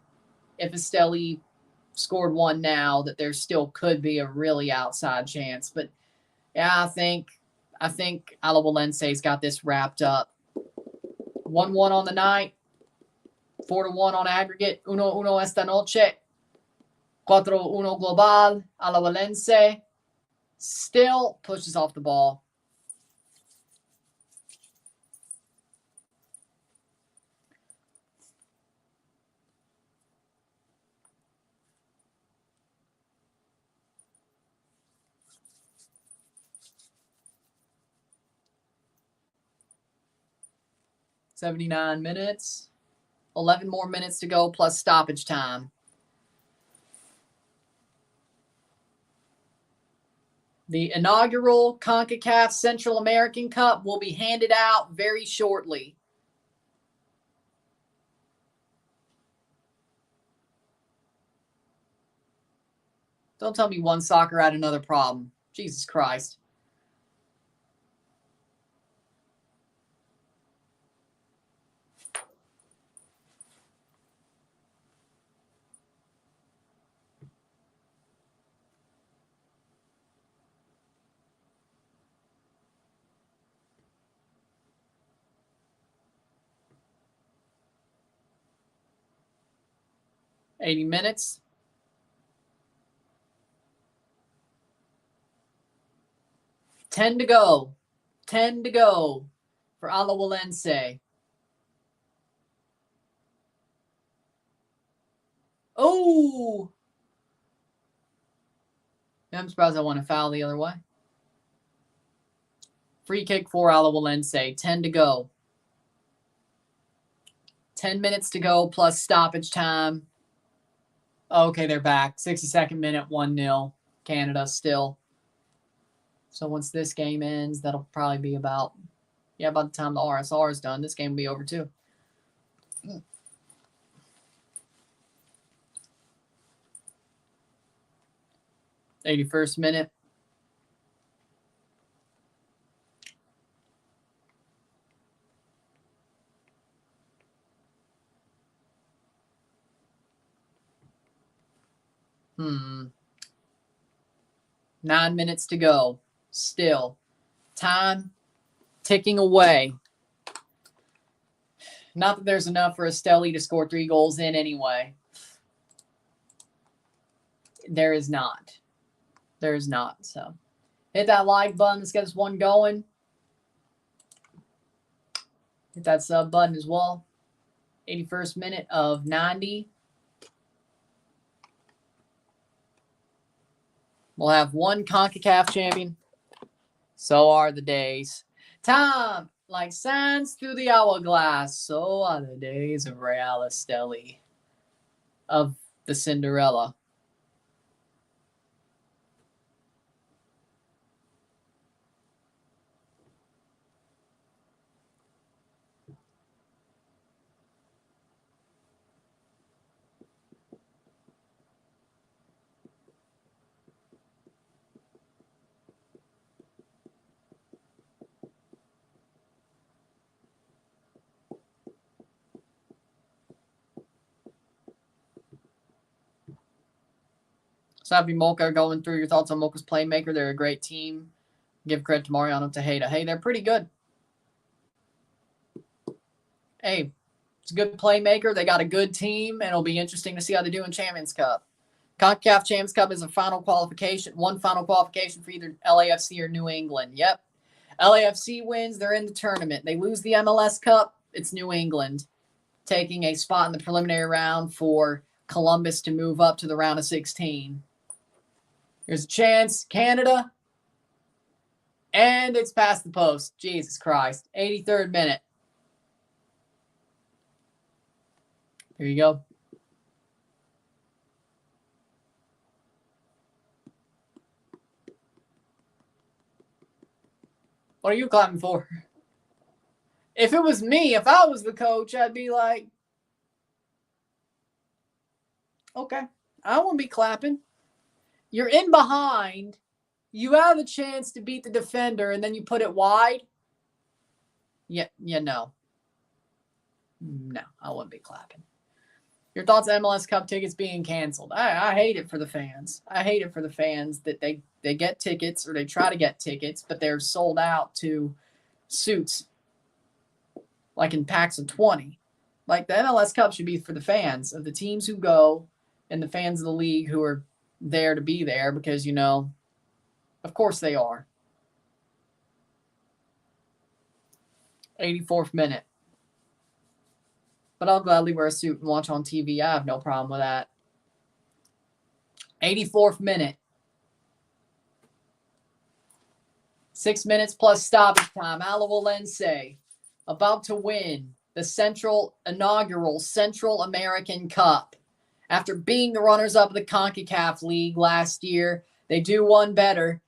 Speaker 1: if Estelí scored one now, that there still could be a really outside chance. But yeah, I think Alajuelense's got this wrapped up. 1-1 on the night, 4-1 on aggregate. 1-1 esta noche. 4-1 global. Alajuelense still pushes off the ball. $79 minutes. 11 more minutes to go plus stoppage time. The inaugural CONCACAF Central American Cup will be handed out very shortly. Don't tell me one soccer had another problem. Jesus Christ. $80 minutes. $10 to go. 10 to go for Alajuelense. Oh! I'm surprised I want to foul the other way. Free kick for Alajuelense. 10 to go. 10 minutes to go plus stoppage time. Okay, they're back. 62nd minute, 1-0. Canada still. So once this game ends, that'll probably be by the time the RSR is done, this game will be over too. 81st minute. Hmm. 9 minutes to go. Still. Time ticking away. Not that there's enough for Esteli to score 3 goals in anyway. There is not. There is not. So hit that like button. Let's get this one going. Hit that sub button as well. 81st minute of 90. We'll have one CONCACAF champion. So are the days. Time like sands through the hourglass. So are the days of Real Esteli. Of the Cinderella. So happy Mocha going through your thoughts on Mocha's playmaker. They're a great team. Give credit to Mariano Tejeda. Hey, they're pretty good. Hey, it's a good playmaker. They got a good team, and it'll be interesting to see how they do in Champions Cup. CONCACAF Champions Cup is a final qualification. One final qualification for either LAFC or New England. Yep. LAFC wins, they're in the tournament. They lose the MLS Cup, it's New England taking a spot in the preliminary round for Columbus to move up to the round of 16. There's a chance. Canada. And it's past the post. Jesus Christ. 83rd minute. Here you go. What are you clapping for? If it was me, if I was the coach, I'd be like, okay, I won't be clapping. You're in behind. You have a chance to beat the defender, and then you put it wide. Yeah, no. No, I wouldn't be clapping. Your thoughts on MLS Cup tickets being canceled? I hate it for the fans. I hate it for the fans that they get tickets or they try to get tickets, but they're sold out to suits like in packs of 20. Like the MLS Cup should be for the fans of the teams who go and the fans of the league who are there to be there because, you know, of course they are. 84th minute. But I'll gladly wear a suit and watch on TV. I have no problem with that. 84th minute. 6 minutes plus stoppage time. Alajuelense about to win the inaugural Central American Cup. After being the runners-up of the CONCACAF League last year, they do one better.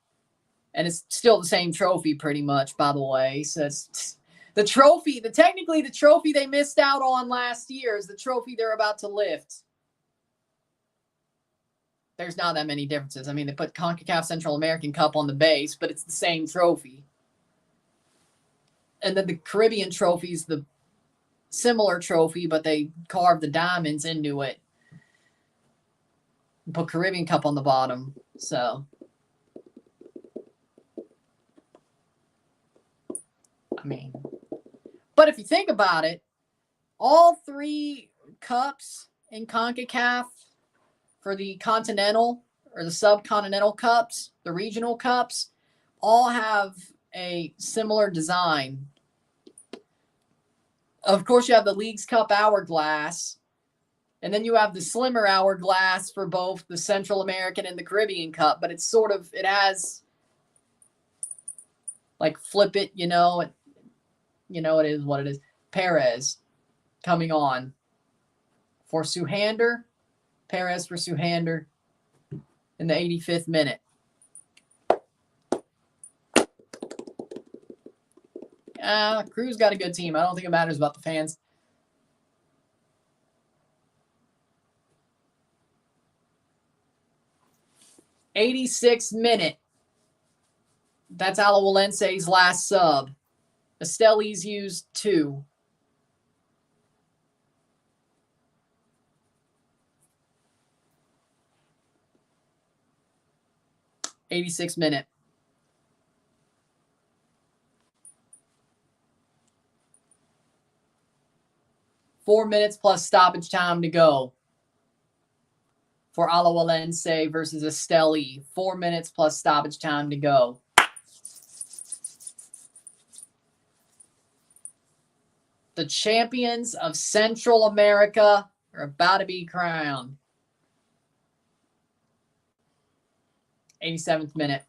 Speaker 1: And it's still the same trophy pretty much, by the way. So it's the trophy, technically the trophy they missed out on last year is the trophy they're about to lift. There's not that many differences. I mean, they put CONCACAF Central American Cup on the base, but it's the same trophy. And then the Caribbean trophy is the similar trophy, but they carved the diamonds into it. And put Caribbean Cup on the bottom. So, I mean, but if you think about it, all three cups in CONCACAF for the continental or the subcontinental cups, the regional cups, all have a similar design. Of course, you have the League's Cup hourglass, and then you have the slimmer hourglass for both the Central American and the Caribbean Cup, but it's sort of, it has like flip it, you know, it is what it is. Perez coming on for Suhander. Perez for Suhander in the 85th minute. Crew's got a good team. I don't think it matters about the fans. '86th minute. That's Alajuelense's last sub. Estelí's used 2. '86th minute. Four minutes plus stoppage time to go. for Alajuelense versus Esteli. 4 minutes plus stoppage time to go. The champions of Central America are about to be crowned. 87th minute.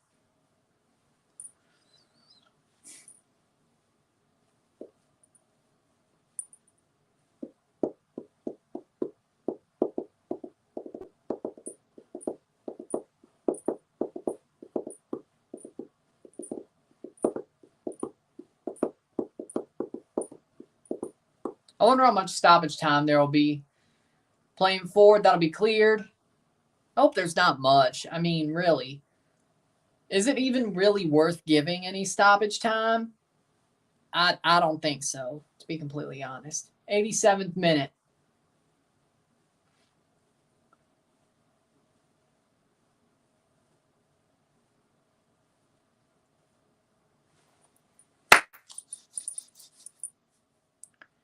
Speaker 1: I wonder how much stoppage time there will be. Playing forward, that'll be cleared. I hope there's not much. I mean, really. Is it even really worth giving any stoppage time? I don't think so, to be completely honest. 87th minute.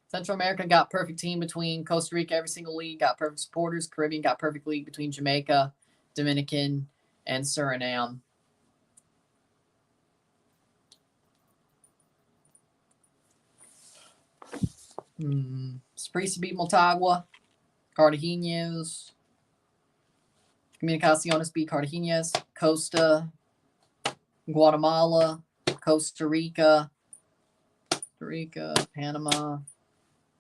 Speaker 1: Central America got perfect team between Costa Rica, every single league, got perfect supporters. Caribbean got perfect league between Jamaica, Dominican, and Suriname. Saprissa beat Motagua. Cartagenas. Comunicaciones beat Cartagenas. Costa. Guatemala. Costa Rica. Panama.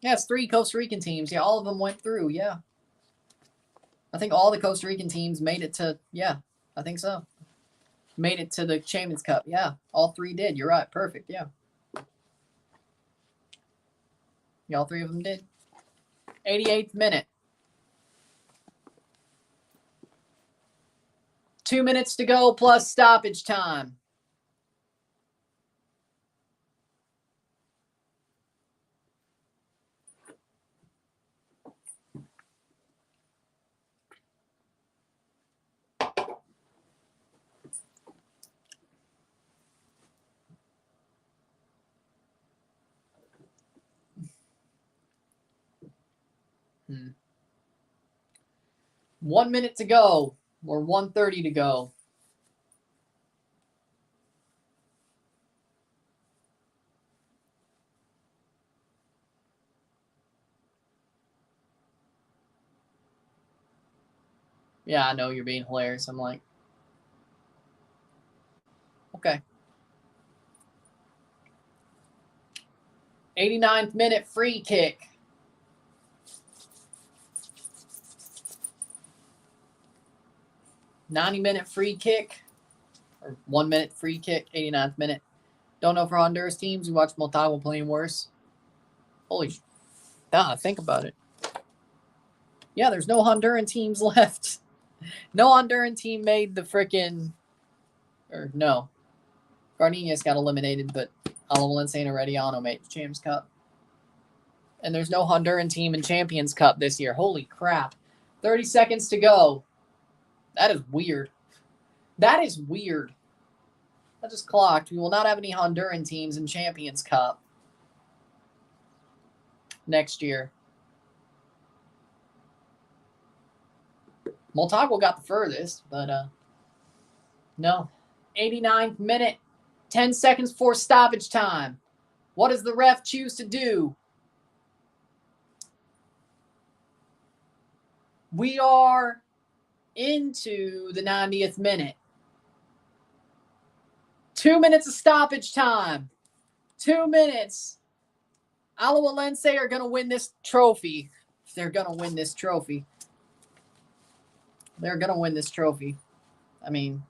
Speaker 1: Yeah, it's 3 Costa Rican teams. Yeah, all of them went through. Yeah. I think all the Costa Rican teams made it to, yeah, I think so. Made it to the Champions Cup. Yeah, all 3 did. You're right. Perfect. Yeah. Yeah, all 3 of them did. 88th minute. 2 minutes to go plus stoppage time. Hmm. 1 minute to go, or 1:30 to go. Yeah, I know you're being hilarious. I'm like, okay. 89th minute free kick. $90-minute free kick, or 1 minute free kick, 89th minute. Don't know for Honduras teams. We watched Motagua playing worse. Holy, think about it. Yeah, there's no Honduran teams left. No Honduran team made the frickin', or no. Cardenas got eliminated, but Alajuelense and Herediano made the Champions Cup. And there's no Honduran team in Champions Cup this year. Holy crap. 30 seconds to go. That is weird. That is weird. I just clocked. We will not have any Honduran teams in Champions Cup next year. Motagua got the furthest, but no. 89th minute. 10 seconds before stoppage time. What does the ref choose to do? We are into the 90th minute. 2 minutes of stoppage time. 2 minutes. Alajuelense are going to win this trophy. They're going to win this trophy. They're going to win this trophy. I mean,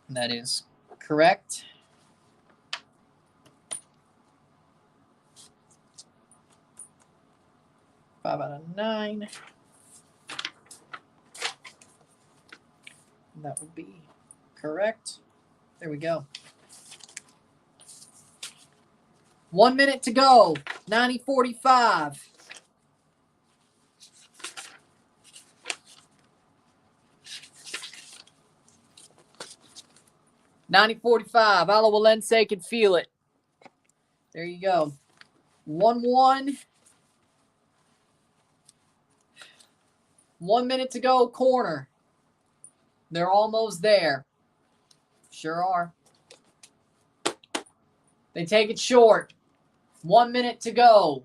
Speaker 1: that is correct. Five out of 9. That would be correct. There we go. 1 minute to go. 90-45. Alajuelense can feel it. There you go. 1-1. 1 minute to go, corner. They're almost there. Sure are. They take it short. 1 minute to go.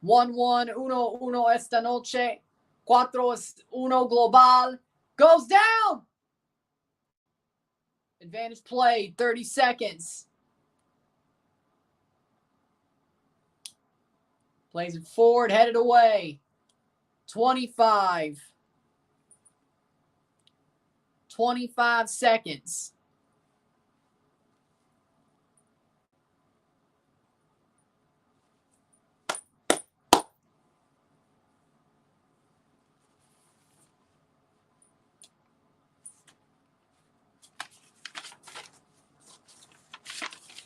Speaker 1: 1-1. 1-1 esta noche. 4-1 global. Goes down. Advantage play. 30 seconds. Plays it forward. Headed away. 25. 25 seconds.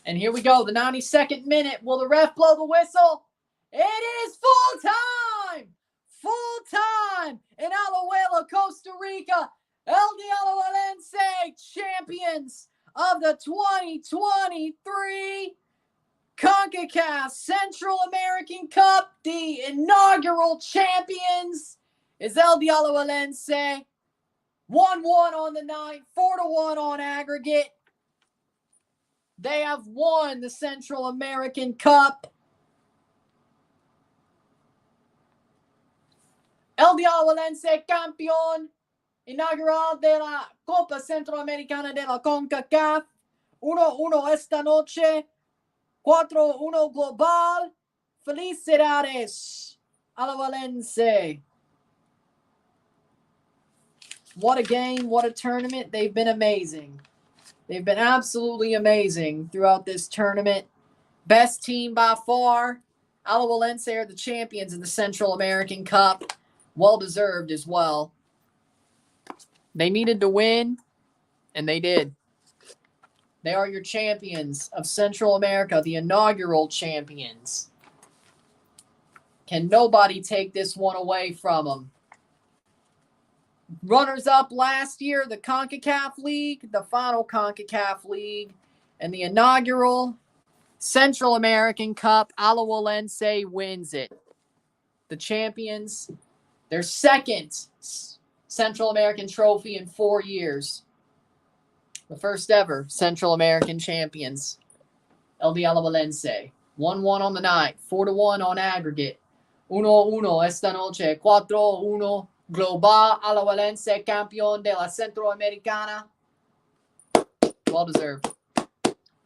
Speaker 1: And here we go, the 92nd minute. Will the ref blow the whistle? It is full time! Full time in Alajuelense, Costa Rica. Alajuelense champions of the 2023 CONCACAF Central American Cup. The inaugural champions is Alajuelense. 1-1 on the night, 4-1 on aggregate. They have won the Central American Cup. Alajuelense campeón inaugural de la Copa Centroamericana de la CONCACAF. 1-1 esta noche. 4-1 global. Felicidades, Alajuelense. What a game, what a tournament. They've been amazing. They've been absolutely amazing throughout this tournament. Best team by far. Alajuelense are the champions of the Central American Cup. Well-deserved as well. They needed to win, and they did. They are your champions of Central America, the inaugural champions. Can nobody take this one away from them? Runners-up last year, the CONCACAF League, the final CONCACAF League, and the inaugural Central American Cup. Alajuelense wins it. The champions, their second Central American trophy in 4 years. The first ever Central American champions. Alajuelense. 1-1 on the night, 4-1 on aggregate. 1-1 esta noche, 4-1 global. Alajuelense campeón de la Centroamericana. Well deserved.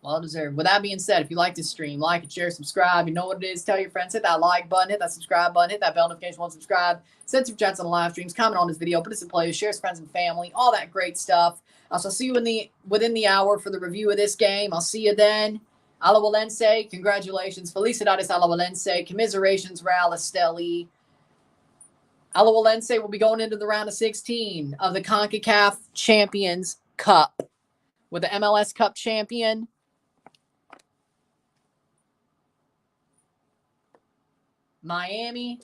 Speaker 1: Well deserved. With that being said, if you like this stream, like it, share, subscribe. You know what it is. Tell your friends. Hit that like button. Hit that subscribe button. Hit that bell notification once subscribed. Send super chats on the live streams. Comment on this video. Put us in play. Share with friends and family. All that great stuff. So I'll see you within the hour for the review of this game. I'll see you then. Alajuelense, congratulations. Felicidades Alajuelense. Commiserations, Rajat Estelí. Alajuelense will be going into the round of 16 of the CONCACAF Champions Cup with the MLS Cup champion Miami,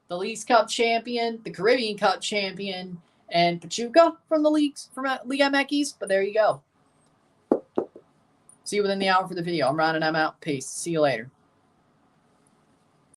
Speaker 1: the Leagues Cup champion, the Caribbean Cup champion, and Pachuca from the leagues, from Liga MX. But there you go. See you within the hour for the video. I'm Ron and I'm out. Peace. See you later.